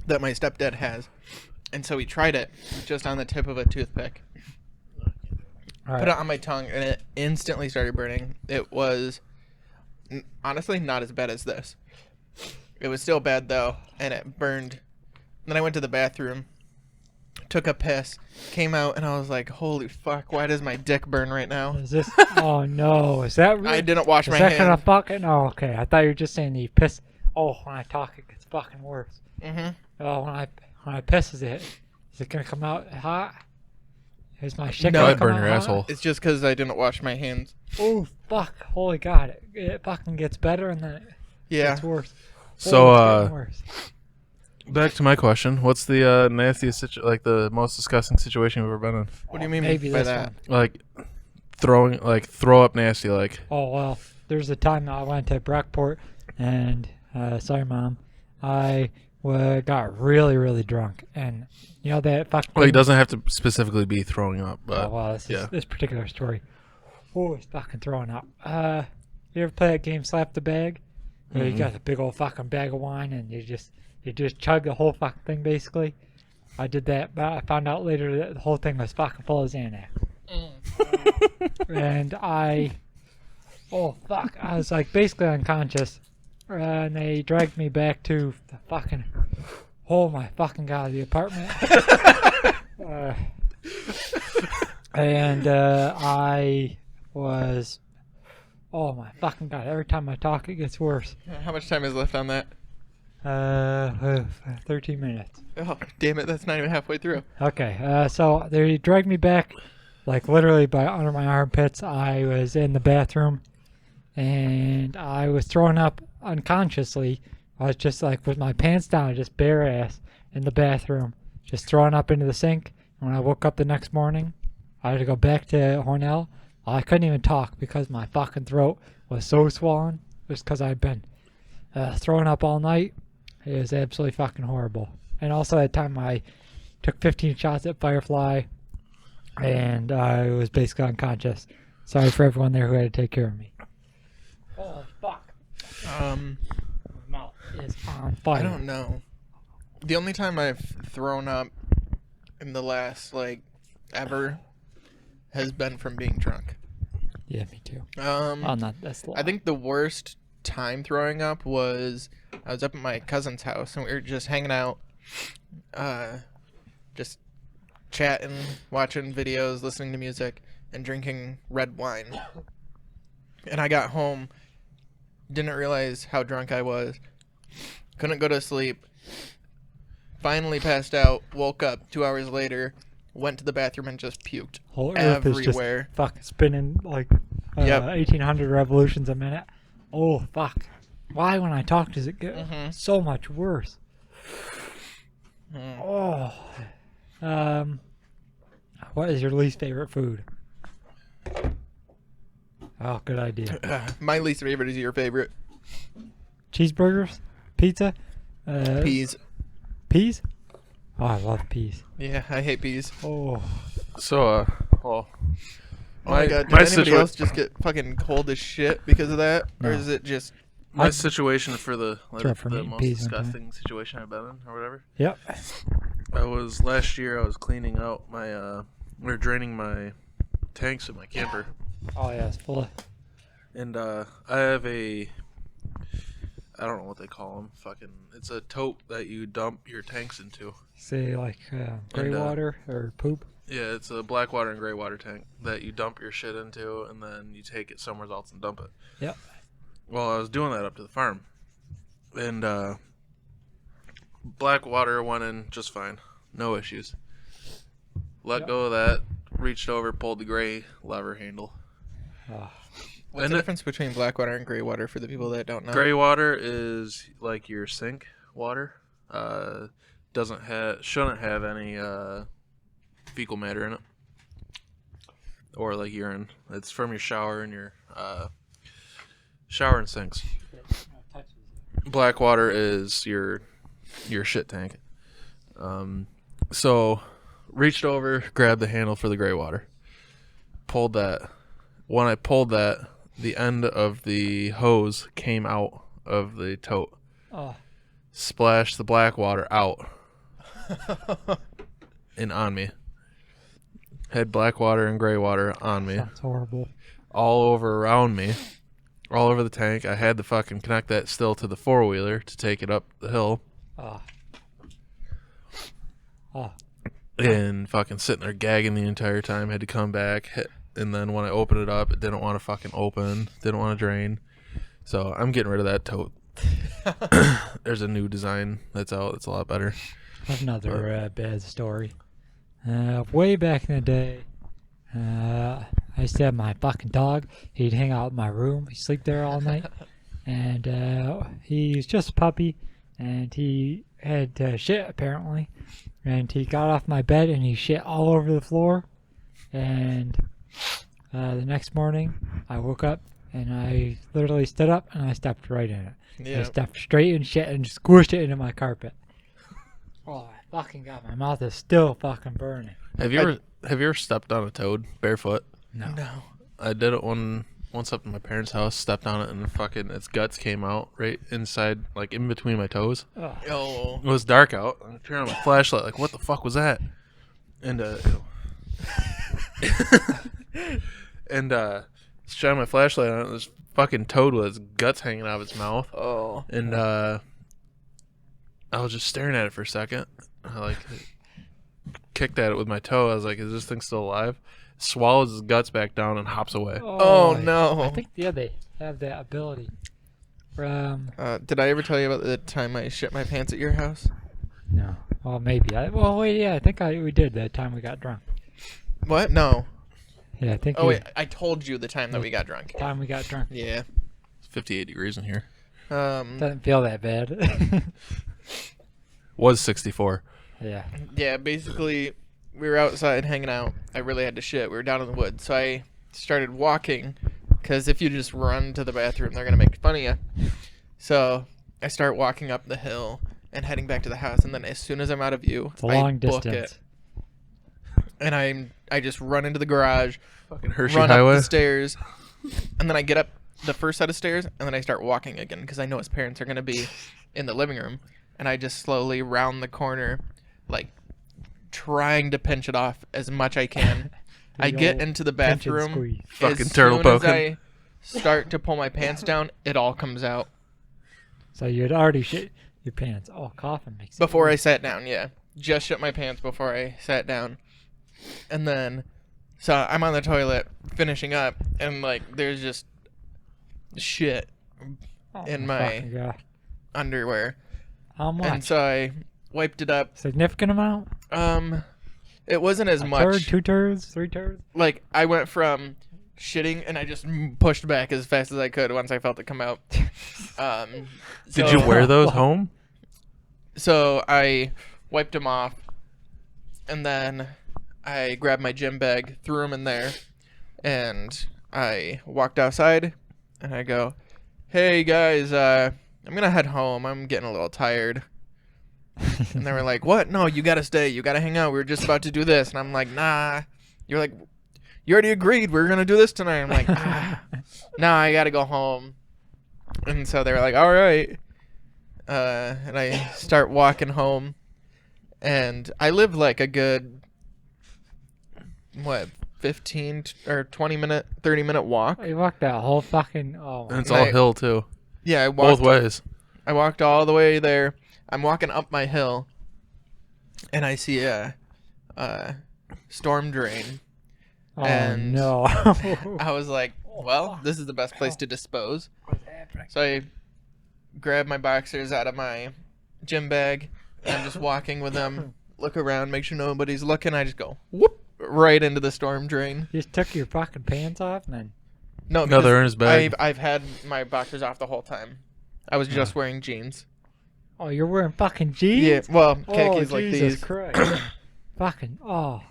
That my stepdad has. And so he tried it just on the tip of a toothpick. All Put right. it on my tongue and it instantly started burning. It was honestly not as bad as this. It was still bad though, and it burned. Then I went to the bathroom, took a piss, came out, and I was like, "Holy fuck! Why does my dick burn right now?" Is this? Oh no! Is that? I didn't wash Is my that hand. gonna fucking? Oh, okay. I thought you were just saying that you piss. Oh, when I talk, it gets fucking worse. Oh, when I piss, is it gonna come out hot? Is my shit No, gonna it'd come burn out your hot? asshole. It's just because I didn't wash my hands. Oh fuck! Holy god! It fucking gets better and then it Yeah. gets worse. So it's getting worse. back to my question: what's the nastiest, the most disgusting situation you've ever been in? What do you mean Maybe by this that? one. Like throw up nasty, like. Oh well, there's a time I went to Brockport and sorry mom, I got really really drunk and you know that fucking. Well, it doesn't have to specifically be throwing up, but Oh well, this yeah. is this particular story. Oh, it's fucking throwing up. You ever play that game Slap the Bag? Where you got a big old fucking bag of wine and you just chug the whole fucking thing basically. I did that, but I found out later that the whole thing was fucking full of Xanax. And oh fuck, I was like basically unconscious. And they dragged me back to the fucking, oh my fucking god, the apartment. And I was, oh my fucking god, every time I talk it gets worse. How much time is left on that? 13 minutes. Oh, damn it! That's not even halfway through. Okay, so they dragged me back, like literally by under my armpits. I was in the bathroom, and I was throwing up unconsciously. I was just like with my pants down, just bare ass in the bathroom, just throwing up into the sink. And when I woke up the next morning, I had to go back to Hornell. I couldn't even talk because my fucking throat was so swollen. Just because I'd been throwing up all night. It was absolutely fucking horrible. And also at the time I took 15 shots at Firefly, and I was basically unconscious. Sorry for everyone there who had to take care of me. Oh fuck! My mouth is on fire. I don't know. The only time I've thrown up in the last ever has been from being drunk. Yeah, me too. Oh, Not that's. I think the worst time throwing up was I was up at my cousin's house and we were just hanging out, just chatting, watching videos, listening to music, and drinking red wine. And I got home, didn't realize how drunk I was, couldn't go to sleep, finally passed out, woke up 2 hours later, went to the bathroom and just puked whole earth is just everywhere. fucking spinning like Yep. 1800 revolutions a minute. Oh fuck! Why when I talk does it get so much worse? Oh. What is your least favorite food? Oh, good idea. My least favorite is your favorite. Cheeseburgers, pizza, Peas. peas. Oh, I love peas. Yeah, I hate peas. Oh, So well, Oh my god, did my anybody situa- else just get fucking cold as shit because of that? Or No. is it just... my situation for the Sorry for the eating most peas one time. disgusting situation I've been in, or whatever. yep. Last year I was cleaning out my we were draining my tanks in my camper, Oh yeah, it's full of. and I have a I don't know what they call them. Fucking, it's a tote that you dump your tanks into. Say like gray And, water or poop. Yeah, it's a black water and gray water tank that you dump your shit into, and then you take it somewhere else and dump it. Yep. Well, I was doing that up to the farm, and black water went in just fine, no issues. Let go of that, reached over, pulled the gray lever handle. What's the difference between black water and gray water for the people that don't know? Gray water is like your sink water. Shouldn't have any fecal matter in it, or like urine. It's from your shower and your shower and sinks. Black water is your shit tank. So reached over, grabbed the handle for the gray water, pulled that. When I pulled that, the end of the hose came out of the tote. Oh. Splashed the black water out and on me. Had black water and gray water on me. Sounds horrible. All over around me. All over the tank. I had to fucking connect that still to the four-wheeler to take it up the hill. Oh. And fucking sitting there gagging the entire time. Had to come back. And then when I opened it up, it didn't want to fucking open. Didn't want to drain. So I'm getting rid of that tote. There's a new design that's out. It's a lot better. Another bad story. Way back in the day, I used to have my fucking dog. He'd hang out in my room. He'd sleep there all night. And he's just a puppy. And he had shit, apparently. And he got off my bed and he shit all over the floor. And the next morning, I woke up and I literally stood up and I stepped right in it. Yeah. I stepped straight in shit and squished it into my carpet. Oh my fucking god, my mouth is still fucking burning. Have you ever stepped on a toad barefoot? No. I did it once up in my parents' house, stepped on it and fucking its guts came out right inside, like in between my toes. Oh. It was dark out. I turned on my flashlight, like, what the fuck was that? And shine my flashlight on it. This fucking toad with its guts hanging out of its mouth. Oh. And I was just staring at it for a second. I like kicked at it with my toe. I was like, "Is this thing still alive?" Swallows his guts back down and hops away. Oh, no. I think they have that ability. Did I ever tell you about the time I shit my pants at your house? No. Well, maybe. I think we did that time we got drunk. What? No. Yeah, I think. Oh, wait. I told you the time that we got drunk. Time we got drunk. Yeah. It's 58 degrees in here. Doesn't feel that bad. Was 64. Yeah. Yeah, basically, we were outside hanging out. I really had to shit. We were down in the woods. So I started walking, because if you just run to the bathroom, they're going to make fun of you. So I start walking up the hill and heading back to the house. And then as soon as I'm out of view, It's a long book distance. it. And I just run into the garage, Fucking Hershey run Highway. up the stairs, and then I get up the first set of stairs, and then I start walking again, because I know his parents are going to be in the living room. And I just slowly round the corner, like trying to pinch it off as much I can. I get into the pinch and bathroom. squeeze. Fucking as turtle soon as poking. I start to pull my pants down, it all comes out. So you had already shit your pants. Oh, coughing makes it Before I worse. sat down, yeah. Just shit my pants before I sat down. And then, so I'm on the toilet finishing up, and like there's just shit in my fucking God. underwear. How much? And so I wiped it up. Significant amount? It wasn't as A much. turd, 2 turds, 3 turds? Like I went from shitting and I just pushed back as fast as I could once I felt it come out. Did you wear those home? So I wiped them off, and then I grabbed my gym bag, threw them in there, and I walked outside, and I go, "Hey guys, I'm gonna head home. I'm getting a little tired." And they were like, "What? No, you gotta stay. You gotta hang out. We were just about to do this." And I'm like, "Nah." You're like, "You already agreed. We were gonna do this tonight." I'm like, "Nah, I gotta go home." And so they were like, "All right." And I start walking home, and I live like a good, 15 or 20 minute, 30 minute walk. You walked that whole fucking... Oh, And it's my all Night. hill too. Yeah, I walked Both ways. I walked all the way there. I'm walking up my hill, and I see a storm drain. Oh And no! I was like, well, this is the best place to dispose. What's happening? So I grab my boxers out of my gym bag, and I'm just walking with them, look around, make sure nobody's looking. I just go whoop right into the storm drain. You just took your fucking pants off and then. No, No, they're in his bag. I've had my boxers off the whole time. I was just wearing jeans. Oh, you're wearing fucking jeans? Yeah, well, Oh, khakis like Jesus these. Christ. Fucking, oh.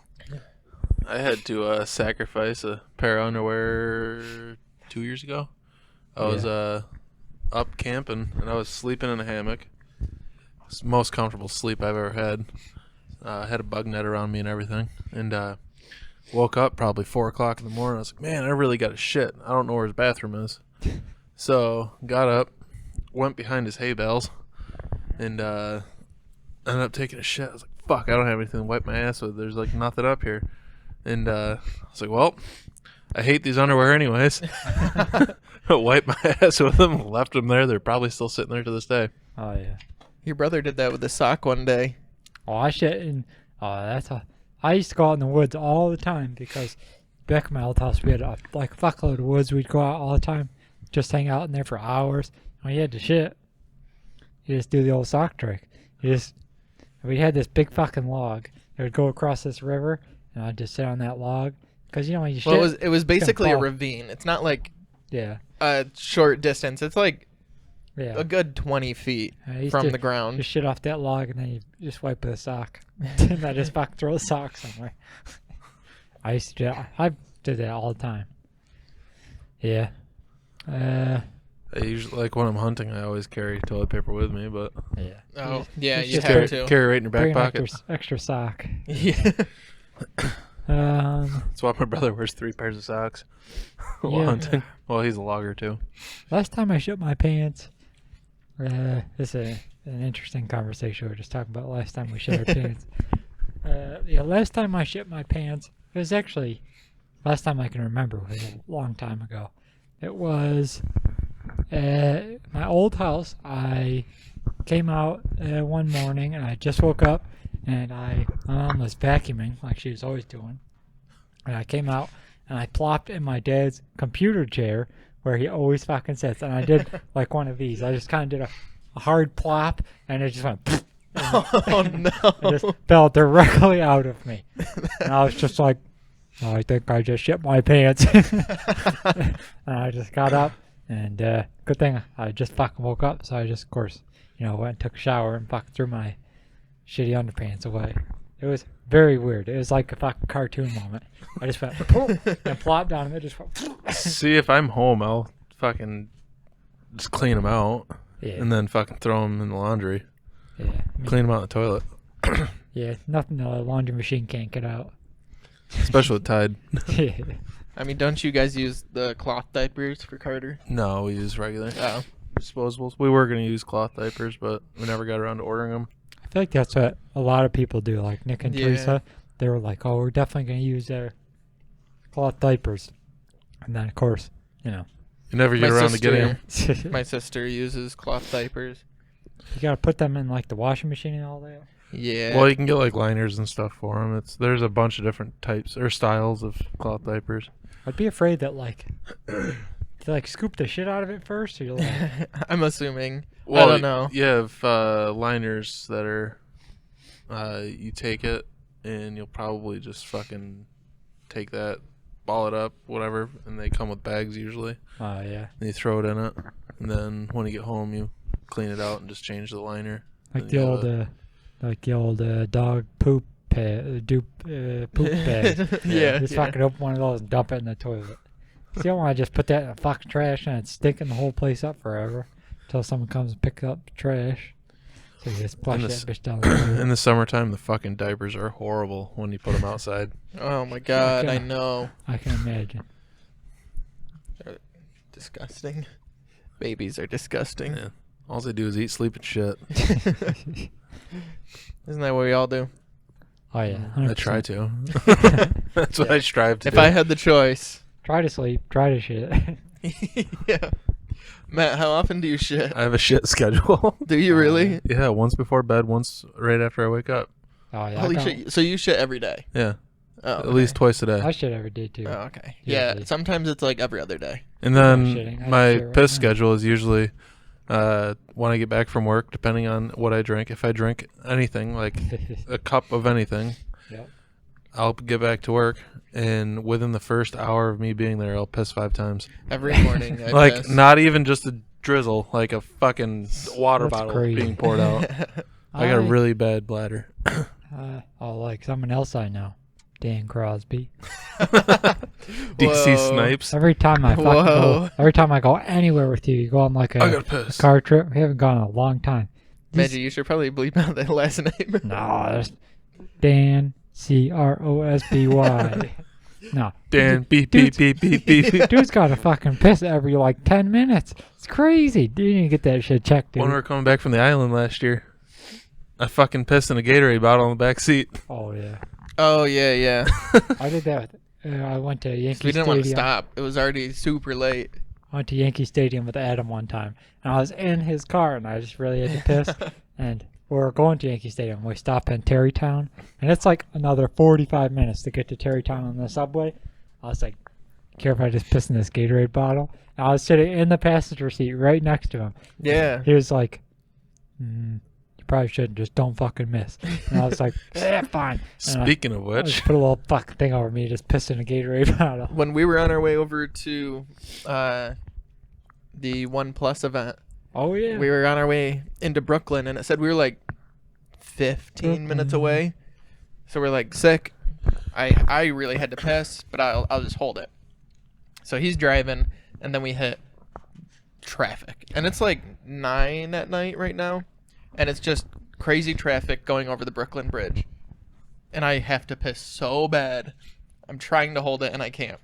I had to sacrifice a pair of underwear 2 years ago. I was up camping, and I was sleeping in a hammock. It's the most comfortable sleep I've ever had. I had a bug net around me and everything. And woke up probably 4 o'clock in the morning. I was like, man, I really got to shit. I don't know where his bathroom is. So got up, went behind his hay bales, and ended up taking a shit. I was like, fuck, I don't have anything to wipe my ass with. There's like nothing up here. And I was like, well, I hate these underwear anyways. Wiped my ass with them, left them there. They're probably still sitting there to this day. Oh, yeah. Your brother did that with a sock one day. Oh, I shit in. Oh, that's a. I used to go out in the woods all the time because back at my old house we had a fuckload of woods. We'd go out all the time, just hang out in there for hours. When you had to shit, you just do the old sock trick. We had this big fucking log. It would go across this river, and I'd just sit on that log because you know when you shit. Well, it was basically a fall. ravine. It's not like Yeah, a short distance. It's like yeah. a good 20 feet I used from to the ground. Just shit off that log, and then you just wipe with a sock. And I just fucking throw a sock somewhere. I used to do that. I did that all the time. Yeah. I usually, like when I'm hunting, I always carry toilet paper with me, but Yeah. Oh, yeah, it's you just have to. carry right in your back Bring an pocket. extra sock. Yeah. That's why my brother wears 3 pairs of socks while Yeah. hunting. Well, he's a logger too. Last time I shit my pants. This is an interesting conversation. We were just talking about last time we shit our pants. Last time I shit my pants, it was actually last time I can remember. It was a long time ago. It was my old house. I came out one morning and I just woke up and my mom was vacuuming like she was always doing. And I came out and I plopped in my dad's computer chair where he always fucking sits. And I did like one of these. I just kind of did a hard plop and it just went Oh, it no. just fell directly out of me. And I was just like, oh, I think I just shit my pants. And I just got up and good thing I just fucking woke up. So I just, of course, went and took a shower and fucking threw my shitty underpants away. It was very weird. It was like a fucking cartoon moment. I just went and plopped down and it just went. See, if I'm home, I'll fucking just clean them out Yeah. and then fucking throw them in the laundry. Yeah. I mean, Clean them out in the toilet, yeah. Nothing the laundry machine can't get out. especially with Tide. Yeah. I mean, don't you guys use the cloth diapers for Carter? No, we use regular Oh. disposables. We were going to use cloth diapers, but we never got around to ordering them. I feel like that's what a lot of people do. Like Nick and Yeah. Teresa, they were like, "Oh, we're definitely going to use their cloth diapers," and then of course, You never get My around to getting them. you My sister uses cloth diapers. got to put them in like the washing machine and all that. Yeah. Well, you can get like liners and stuff for them. There's a bunch of different types or styles of cloth diapers. I'd be afraid that like, to like scoop the shit out of it first, or you're like, I'm assuming. Well, I don't know. You have liners that are, you take it and you'll probably just fucking take that, ball it up, whatever, and they come with bags usually. oh yeah, And you throw it in it, and then when you get home, you clean it out and just change the liner. like Then the you old have dog poop poop bag. Yeah. Just fucking open one of those and dump it in the toilet. So you don't want to just put that in the fucking trash and it's stinking the whole place up forever until someone comes and picks up the trash. So you just flush And that this- bitch down the toilet. In the summertime, the fucking diapers are horrible when you put them outside. Oh my god, I God. know. I can imagine. Disgusting. Babies are disgusting. Yeah. All they do is eat, sleep, and shit. Isn't that what we all do? Oh yeah, I 100%. try to. That's what I strive to If do. I had the choice. Try to sleep. Try to shit. Yeah. Matt, how often do you shit? I have a shit schedule. Do you really? Yeah, once before bed, once right after I wake up. Oh yeah. Holy shit! So you shit every day? Yeah, Oh, at least twice a day. I shit every day too. Oh, okay. Yeah, Yeah. Sometimes it's like every other day. And shitting. then I my shit right piss now. schedule is usually when I get back from work, depending on what I drink. If I drink anything, like a cup of anything, Yep. I'll get back to work, and within the first hour of me being there, I'll piss 5 times. Every morning. I Like, piss. not even just a drizzle, like a fucking water That's bottle crazy. being poured out. I got a really bad bladder. Like someone else I know, Dan Crosby. DC Whoa. Snipes. Every time I fucking Whoa. every time I go anywhere with you, you go on like I a gotta piss. car trip. We haven't gone in a long time. Maggie, you should probably bleep out that last name. No, there's Dan Crosby. No, Dan, beep, beep, beep, beep, beep. dude's got to fucking piss every like 10 minutes. It's crazy. Dude, you need to get that shit checked, dude. When we were coming back from the island last year, I fucking pissed in a Gatorade bottle in the back seat. Oh yeah, Oh yeah, yeah. I did that. I went to Yankee We didn't want to Stadium. stop. It was already super late. I went to Yankee Stadium with Adam one time, and I was in his car, and I just really had to piss. And we were going to Yankee Stadium. We stop in Terrytown, and it's like another 45 minutes to get to Terrytown on the subway. I was like, care if I just piss in this Gatorade bottle? And I was sitting in the passenger seat right next to him. Yeah. He was like, you probably shouldn't. Just don't fucking miss. And I was like, yeah, fine. And Speaking of I just which, put a little fucking thing over me, just pissed in a Gatorade bottle. When we were on our way over to the One Plus event, Oh, yeah. we were on our way into Brooklyn, and it said we were like 15 minutes away. So we're like, sick. I really had to piss, but I'll just hold it. So he's driving, and then we hit traffic. And it's like 9 at night right now, and it's just crazy traffic going over the Brooklyn Bridge. And I have to piss so bad. I'm trying to hold it, and I can't.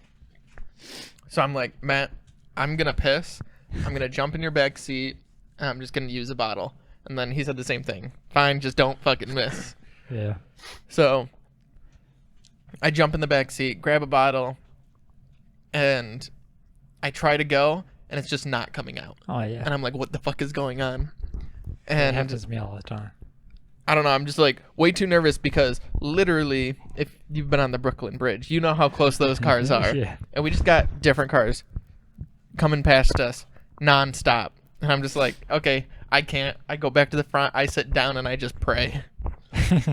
So I'm like, Matt, I'm going to piss. I'm going to jump in your back seat, and I'm just going to use a bottle. And then he said the same thing. Fine, just don't fucking miss. Yeah. So I jump in the back seat, grab a bottle, and I try to go, and it's just not coming out. Oh, yeah. And I'm like, what the fuck is going on? It And happens to me all the time. I don't know. I'm just like way too nervous because literally, if you've been on the Brooklyn Bridge, you know how close those cars are. Yeah. And we just got different cars coming past us nonstop. And I'm just like, okay, I can't. I go back to the front. I sit down and I just pray.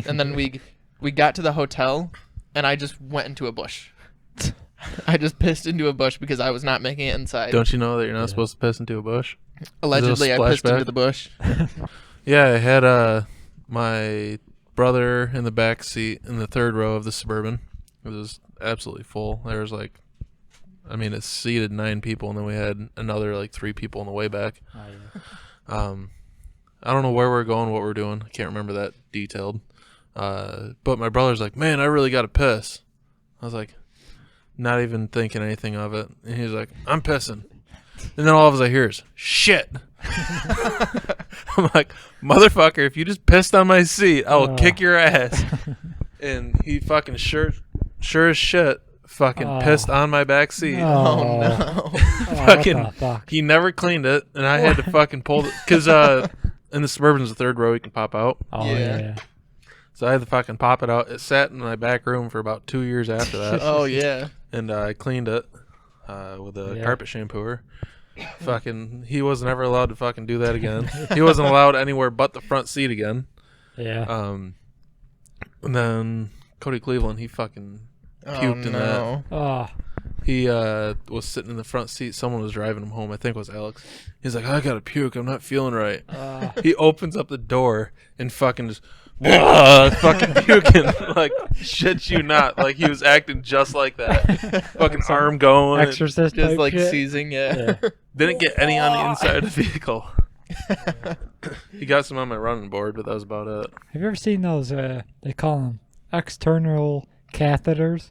And then we got to the hotel, and I just went into a bush. I just pissed into a bush because I was not making it inside. don't you know that you're not supposed to piss into a bush? Allegedly, I pissed splashback? into the bush. Yeah, I had my brother in the back seat in the third row of the Suburban. It was absolutely full. There was like, I mean, it seated 9 people, and then we had another like 3 people on the way back. Oh, yeah. I don't know where we're going, what we're doing. I can't remember that detailed. But my brother's like, man, I really got to piss. I was like, not even thinking anything of it. And he's like, I'm pissing. And then all of us I hear is, shit. I'm like, motherfucker, if you just pissed on my seat, I will kick your ass. And he fucking sure as shit fucking pissed on my back seat. Oh, no. Fucking, what the fuck? he never cleaned it, and I had to fucking pull it. Because in the Suburban's the third row, you can pop out. Oh, Yeah. yeah. So I had to fucking pop it out. It sat in my back room for about 2 years after that. Oh, yeah. And I cleaned it with a Yeah. carpet shampooer. Fucking, he wasn't ever allowed to fucking do that again. He wasn't allowed anywhere but the front seat again. Yeah. And then Cody Cleveland, he fucking Oh, puked in that. no. Oh, He was sitting in the front seat. Someone was driving him home. I think it was Alex. He's like, I gotta puke. I'm not feeling right. He opens up the door and fucking just fucking puking. Like, shit you not. Like, he was acting just like that. Fucking arm going. Exorcist Just type like shit. seizing, yeah. Didn't get any on the inside of the vehicle. He got some on my running board, but that was about it. Have you ever seen those, they call them external catheters?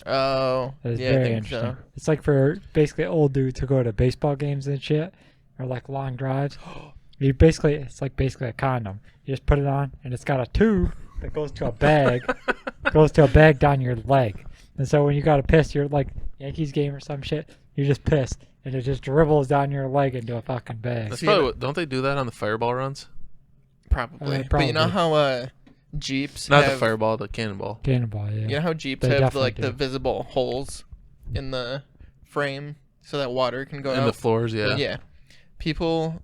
Oh, It's yeah, I very think interesting. so. It's like for basically old dudes who go to baseball games and shit, or like long drives. It's like basically a condom. You just put it on, and it's got a tube that goes to a bag, down your leg. And so when you gotta piss, you're like Yankees game or some shit, you're just pissed, and it just dribbles down your leg into a fucking bag. That's probably don't they do that on the Fireball runs? Probably. But you know how Jeeps Not have, the Fireball, the Cannonball. Cannonball, yeah. You know how Jeeps They have definitely like the do. visible holes in the frame so that water can go And out? the floors, yeah. Yeah. People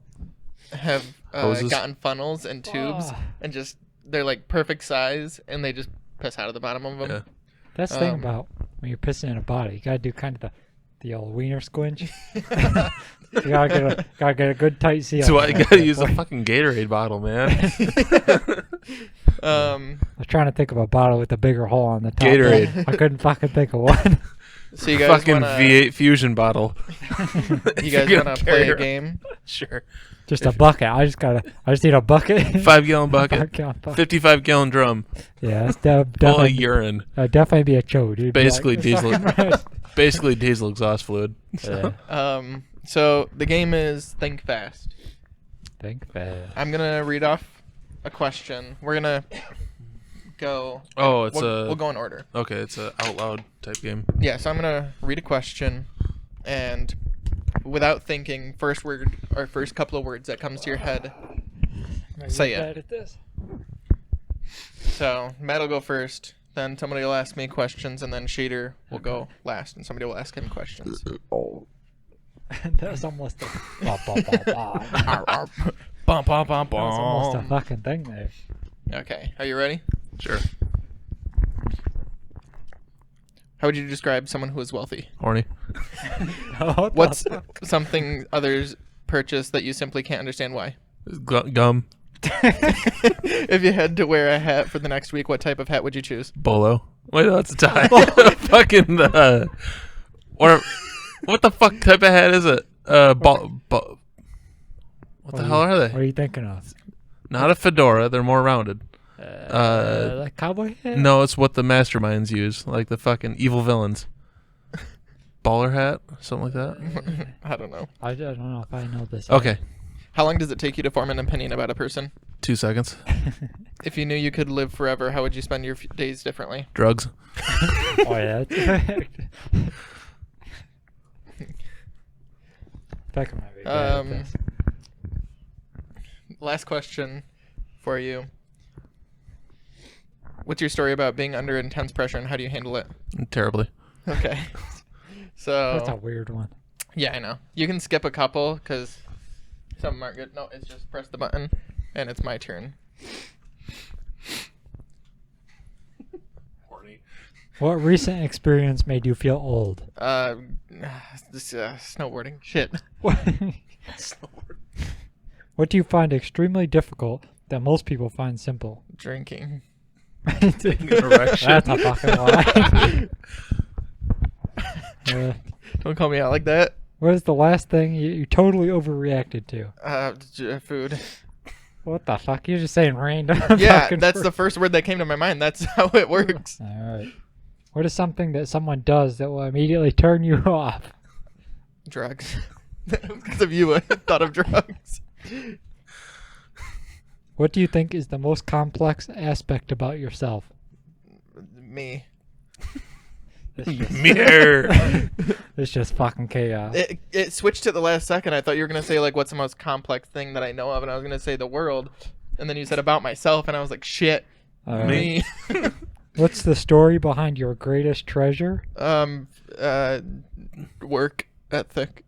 have Hoses? gotten funnels and tubes Ah. and just they're like perfect size and they just piss out of the bottom of them. Yeah. That's the thing Um, about when you're pissing in a bottle. You gotta do kind of the old wiener squinch. You gotta get a good tight seal. That's why you gotta use a fucking Gatorade bottle, man. Um, I was trying to think of a bottle with a bigger hole on the top. Gatorade. I couldn't fucking think of one. so you guys Fucking wanna, V8 Fusion bottle. you You're guys gonna want to carry play a around- game? Sure. Just a bucket. I just need a bucket. 5-gallon bucket. 5-gallon bucket. 55-gallon drum. Yeah, that's Full of definitely urine. definitely be a chode. You'd be Basically like, diesel. "Fucking right." Basically diesel exhaust fluid. Yeah. So the game is Think Fast. Think fast. I'm gonna read off a question. We're gonna go. Oh, it's we'll go in order. Okay, it's a out loud type game. Yeah, so I'm gonna read a question, and without thinking, first word or first couple of words that comes to your head. Say it. Bad at this. So Matt will go first, then somebody will ask me questions, and then Shader will go last, and somebody will ask him questions. That was almost a bah, bah, bah, bah. Bum, bum, bum, That was almost a bum. fucking thing there. Okay, are you ready? Sure. How would you describe someone who is wealthy? Horny. What the What's fuck? something others purchase that you simply can't understand why? Gum. If you had to wear a hat for the next week, what type of hat would you choose? Bolo. Wait, no, that's a tie. Fucking what the fuck type of hat is it? What the hell are What they? are you thinking of? Not a fedora. They're more rounded. Like cowboy hat? No, it's what the masterminds use, like the fucking evil villains. Baller hat, something like that. I don't know. I don't know if I know this. Okay, How long does it take you to form an opinion about a person? 2 seconds. If you knew you could live forever, how would you spend your days differently? Drugs. Oh yeah. That might be bad at this. Last question for you. What's your story about being under intense pressure and how do you handle it? Terribly. Okay. That's a So, weird one. yeah, I know. You can skip a couple because some of them aren't good. No, it's just press the button and it's my turn. Horny. What recent experience made you feel old? This snowboarding. Shit. What do you find extremely difficult that most people find simple? Drinking. That's Erection. a fucking lie. Don't call me out like that. What is the last thing you totally overreacted to? Food. What the fuck? You're just saying random. Yeah, fucking that's fr- the first word that came to my mind. That's how it works. All right. What is something that someone does that will immediately turn you off? Drugs. Because of you, I thought of drugs. What do you think is the most complex aspect about yourself? Me. It's just, Mirror. it's just fucking chaos. It switched at the last second. I thought you were gonna say like, what's the most complex thing that I know of, and I was gonna say the world, and then you said about myself, and I was like, shit, All right. me. What's the story behind your greatest treasure? Work ethic.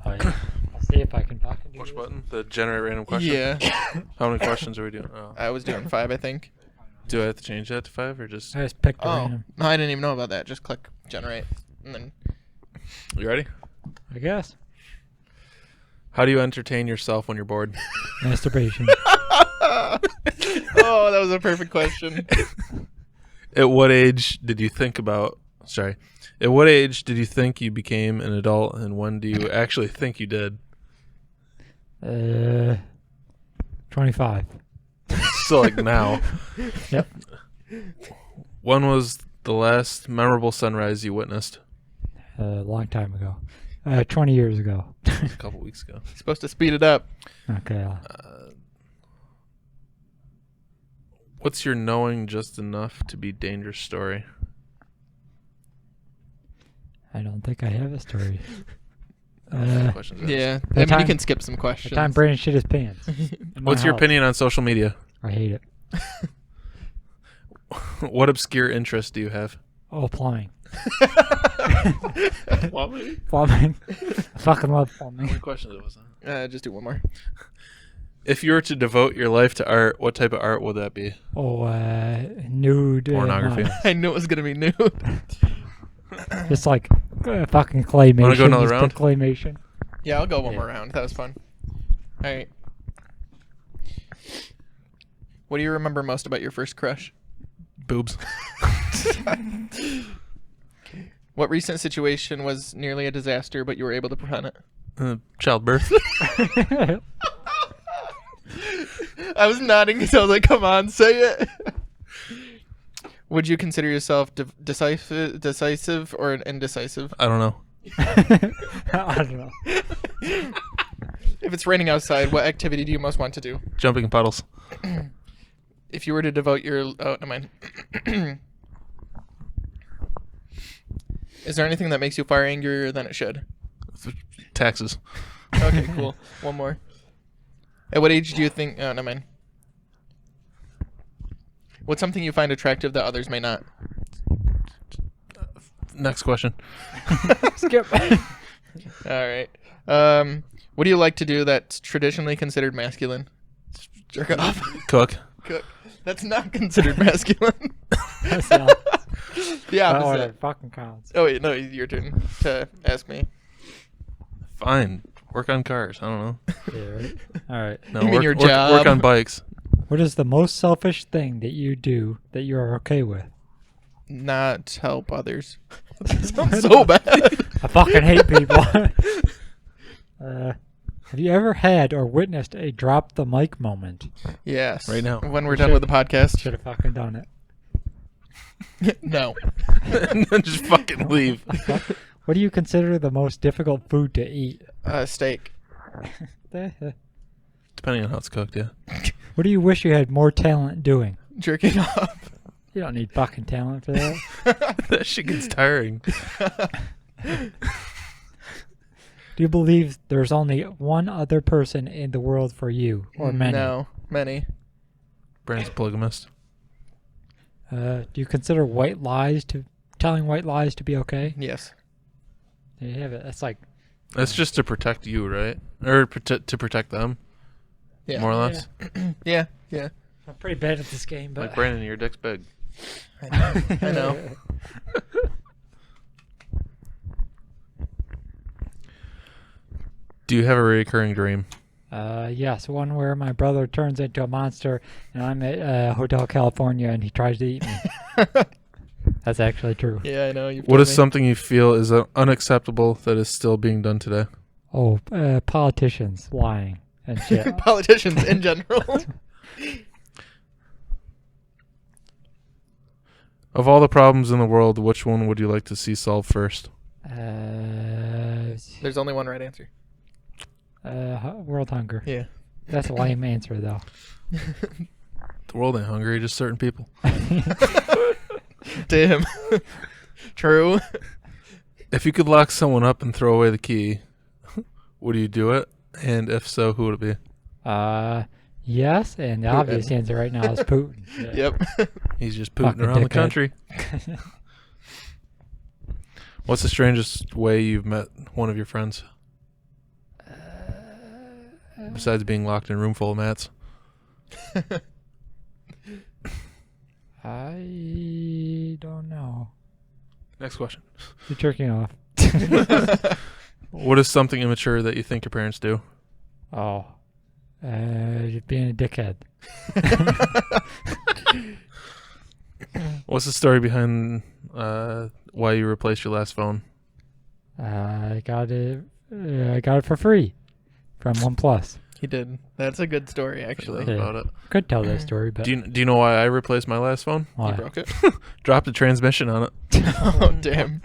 Oh, yeah. I'll see if I can fucking do Push this. button. The generate random question. Yeah. How many questions are we doing? Oh. I was doing 5, I think. Do I have to change that to 5 or just? I just picked a Oh, random. no, I didn't even know about that. Just click generate, and then You ready? I guess. How do you entertain yourself when you're bored? Masturbation. oh, that was a perfect question. At what age did you think about? Sorry. At what age did you think you became an adult, and when do you actually think you did? 25. So like now. Yep. When was the last memorable sunrise you witnessed? A long time ago. 20 years ago. It was a couple weeks ago. Supposed to speed it up. Okay. What's your knowing just enough to be dangerous story? I don't think I have a story. Questions asked. Yeah. The I mean, you time- can skip some The questions. time Brandon shit his pants. in my What's your house. opinion on social media? I hate it. What obscure interest do you have? Oh, plumbing. Plumbing? Plumbing. I fucking love How plumbing. many questions was that? Just do one more. If you were to devote your life to art, what type of art would that be? Oh, nude. Pornography. models. I knew it was gonna be new. Just like fucking claymation. Wanna go another Just round? put Claymation. Yeah, I'll go one Yeah. more round. That was fun. All right. What do you remember most about your first crush? Boobs. What recent situation was nearly a disaster, but you were able to prevent it? Childbirth. I was nodding because I was like, "Come on, say it." Would you consider yourself decisive or indecisive? I don't know. I don't know. If it's raining outside, what activity do you most want to do? Jumping in puddles. If you were to devote your never mind. Is there anything that makes you far angrier than it should? Taxes. Okay, cool. One more. At what age do you think? Oh, never mind. What's something you find attractive that others may not? Next question. Skip. All right. What do you like to do that's traditionally considered masculine? Jerk off. Cook. Cook. That's not considered masculine. That's not. The Oh, opposite. that fucking counts. Oh wait, no, your turn to ask me. Fine. Work on cars. I don't know. Yeah, right? All right. No, You mean work, your work, job? work on bikes. What is the most selfish thing that you do that you are okay with? Not help others. That sounds so bad. I fucking hate people. Have you ever had or witnessed a drop the mic moment? Yes. Right now. When we're done with the podcast. Should have fucking done it. No. And then just fucking leave. What do you consider the most difficult food to eat? Steak. Depending on how it's cooked, yeah. What do you wish you had more talent doing? Jerking off. You don't need fucking talent for that. That shit gets tiring. Do you believe there's only one other person in the world for you, or many? No. Many. Brandon's a polygamist. Do you consider telling white lies to be okay? Yes. There you have it. That's like That's just to protect you, right? Or to protect them, Yeah. more or less. Yeah. Yeah. I'm pretty bad at this game, but Like, Brandon, your dick's big. I know. Do you have a recurring dream? Yes, one where my brother turns into a monster, and I'm at Hotel California, and he tries to eat me. That's actually true. Yeah, I know. What is something you feel is unacceptable that is still being done today? Oh, politicians lying and shit. Politicians in general. Of all the problems in the world, which one would you like to see solved first? There's only one right answer. World hunger. Yeah. That's a lame answer, though. The world ain't hungry, just certain people. Damn. True. If you could lock someone up and throw away the key, would you do it? And if so, who would it be? Yes, and the Putin. obvious answer right now is Putin. Yeah. Yep. He's just pooting Fucking around the dickhead. country. What's the strangest way you've met one of your friends? Besides being locked in a room full of mats. I don't know. Next question. You're jerking off. What is something immature that you think your parents do? Oh. Being a dickhead. What's the story behind why you replaced your last phone? I got it for free from OnePlus. He did. That's a good story, actually. That's Yeah. about it. Could tell that story, but Do you know why I replaced my last phone? He why? broke it. Dropped the transmission on it. Oh, damn.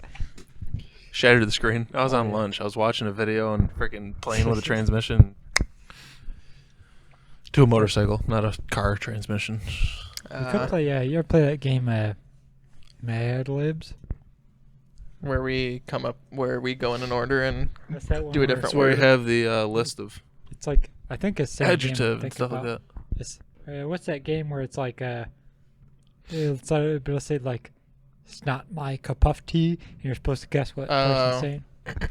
Shattered the screen. I was on lunch. I was watching a video and freaking playing with a transmission. To a motorcycle, not a car transmission. We could play. Yeah, you ever play that game, Mad Libs? Where we go in an order and What's that one? do a where different That's where you word. have the list of It's like I think it's the same game I'm adjective and thinking stuff about. like that. It's, what's that game where it's like it'll say like it's not my cup of tea, and you're supposed to guess what the person's saying.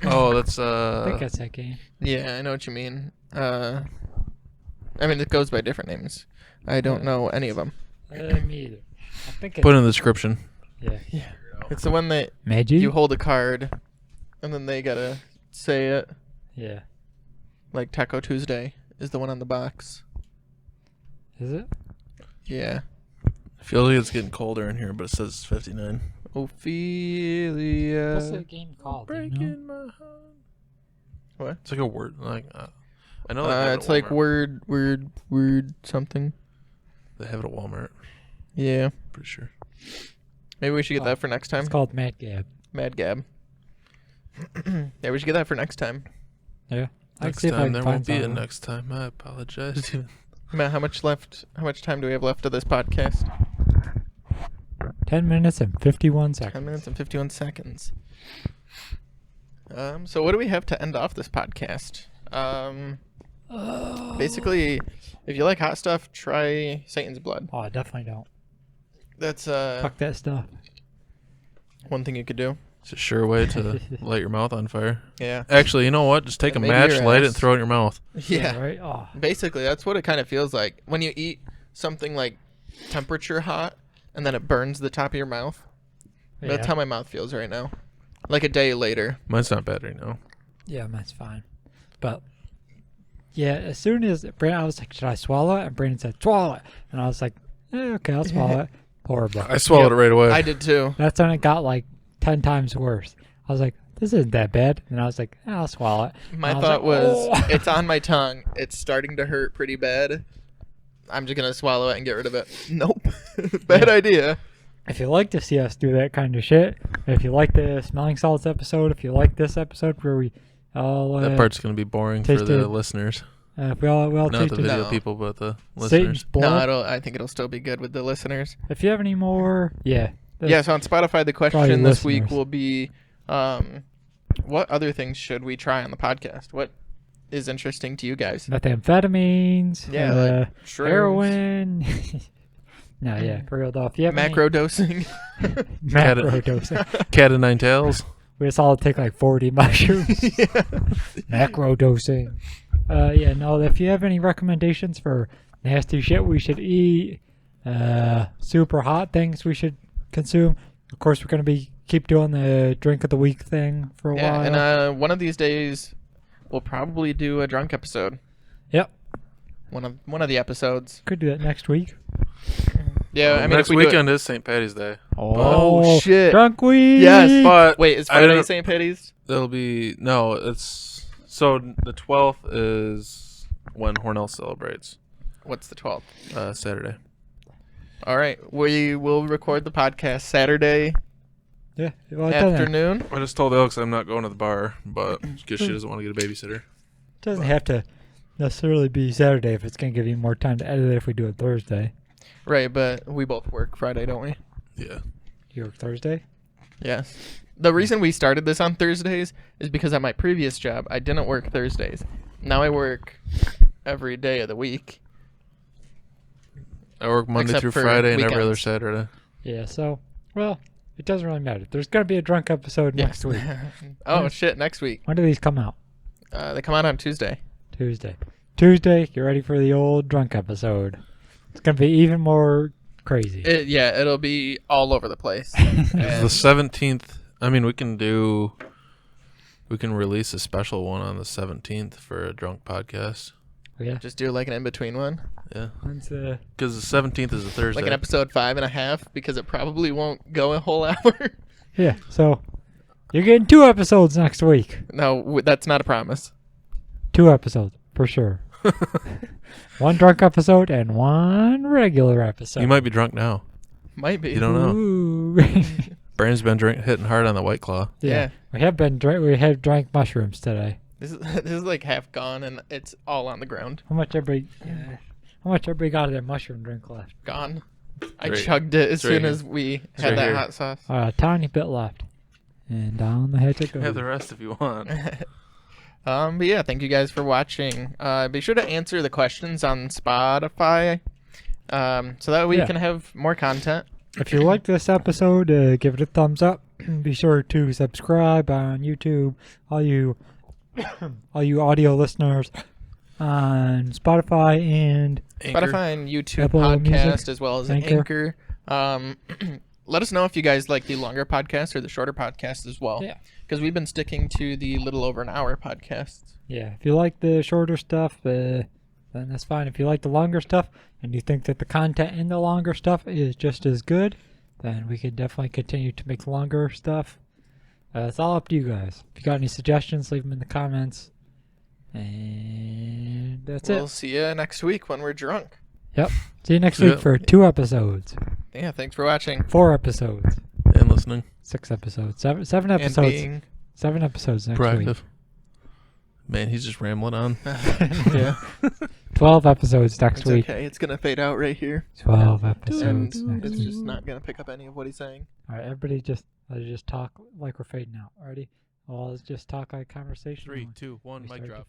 Oh, that's I think that's that game. Yeah, I know what you mean. I mean, it goes by different names. I don't know any of them. Me either. I think it's, put in the description. yeah. It's the one that Magi? you hold a card, and then they gotta say it. Yeah. Like Taco Tuesday is the one on the box. Is it? Yeah. I feel like it's getting colder in here, but it says it's 59. Ophelia. What's that game called? Do you know? Breaking my heart. What? It's like a word. Like I know. They have it It's at like Walmart. word something. They have it at Walmart. Yeah. Pretty sure. Maybe we should get that for next time. It's called Mad Gab. Mad Gab. Yeah, we should get that for next time. Yeah. I Next see if I time can there find won't be a something. next time. I apologize. Matt, how much time do we have left of this podcast? 10 minutes and 51 seconds. 10 minutes and 51 seconds. So what do we have to end off this podcast? Basically, if you like hot stuff, try Satan's Blood. Oh, I definitely don't. That's Fuck that stuff. one thing you could do. It's a sure way to light your mouth on fire. Yeah. Actually, you know what? Just take And a maybe match, your light it, ass. and throw it in your mouth. Yeah. Right? Oh. Basically, that's what it kind of feels like when you eat something like temperature hot and then it burns the top of your mouth. That's Yeah. how my mouth feels right now. Like a day later. Mine's not bad right now. Yeah, mine's fine. But yeah, as soon as Brandon, I was like, should I swallow it? And Brandon said, swallow it. And I was like, okay, I'll swallow it. Horrible. I swallowed it right away. I did too. That's when it got like 10 times worse. I was like, this isn't that bad. And I was like, I'll swallow it. My And I thought like, was, "Oh." it's on my tongue. It's starting to hurt pretty bad. I'm just going to swallow it and get rid of it. Nope. Bad Yeah. idea. If you like to see us do that kind of shit, if you like the Smelling Salts episode, if you like this episode where we all that part's going to be boring for tasted- the listeners. if we all Not the tasted video No. people, but the Satan's listeners. Blood. I think it'll still be good with the listeners. If you have any more, yeah. Yeah, so on Spotify, the Probably question this week listeners. will be, what other things should we try on the podcast? What is interesting to you guys? Methamphetamines, Yeah, like shrooms. heroin. No, yeah, for real though. If you have Macro dosing. any macro dosing, Cat of nine tails. we just all take like 40 mushrooms. Yeah. Macro dosing. Yeah, no. If you have any recommendations for nasty shit we should eat, super hot things we should consume, of course we're gonna keep doing the drink of the week thing for a Yeah, while. and one of these days, we'll probably do a drunk episode. Yep, One of the episodes. could do that next week. Yeah, I mean, next if we do it- weekend is St. Patty's Day. Oh, shit. Drunk week. Yes, But wait, is I Friday don't- St. Patty's? It'll be it's so the 12th is when Hornell celebrates. What's the 12th? Saturday. All right, we will record the podcast Saturday Yeah. Well, it doesn't, afternoon. I just told Alex I'm not going to the bar, but because she doesn't want to get a babysitter. doesn't have to necessarily be Saturday if it's gonna give you more time to edit it if we do it Thursday. Right, but we both work Friday, don't we? Yeah. You work Thursday? Yes. The reason we started this on Thursdays is because at my previous job, I didn't work Thursdays. Now I work every day of the week. I work Monday Except through for Friday and every other weekends. Saturday. Yeah. So, well, it doesn't really matter. There's gonna be a drunk episode next week. Oh, shit, next week. When do these come out? They come out on Tuesday. Tuesday. Tuesday, get ready for the old drunk episode. It's gonna be even more crazy. It'll be all over the place. It's the And 17th. I mean, we can release a special one on the 17th for a drunk podcast. Yeah. just do like an in-between one. Yeah. When's Because the 17th is a Thursday. Like an episode 5.5, because it probably won't go a whole hour. yeah. So you're getting 2 episodes next week. No, that's not a promise. 2 episodes for sure. 1 drunk episode and 1 regular episode. You might be drunk now. Might be. You don't know. Ooh. Brandon's been hitting hard on the White Claw. Yeah. Yeah. We have drank mushrooms today. This is like half gone, and it's all on the ground. How much everybody got of their mushroom drink left? Gone. I Right. chugged it as It's right soon here. as we It's had right that here. hot sauce. A tiny bit left. And down the hatch it goes. Have the rest if you want. But yeah, thank you guys for watching. Be sure to answer the questions on Spotify, so that we Yeah. can have more content. If you like this episode, give it a thumbs up. Be sure to subscribe on YouTube. All you audio listeners on Spotify and Anchor. Spotify and YouTube Apple podcast Music, as well as Anchor. Anchor. Let us know if you guys like the longer podcasts or the shorter podcasts as well. Yeah. Because we've been sticking to the little over an hour podcasts. yeah, if you like the shorter stuff, then that's fine. If you like the longer stuff and you think that the content in the longer stuff is just as good, then we could definitely continue to make longer stuff. It's all up to you guys. If you got any suggestions, leave them in the comments. And that's We'll it. see you next week when we're drunk. See you next Yeah. week for 2 episodes, Yeah, thanks for watching. 4 episodes, And listening. 6 episodes, 7 And episodes, being 7 episodes next week. Proactive. Man, he's just rambling on. yeah, 12 episodes next it's week. okay. It's gonna fade out right here, 12 and episodes next it's week. just not gonna pick up any of what he's saying. All right, everybody, let's just talk like we're fading out. Already? Well, let's just talk like conversation. 3, 2, 1, mic drop.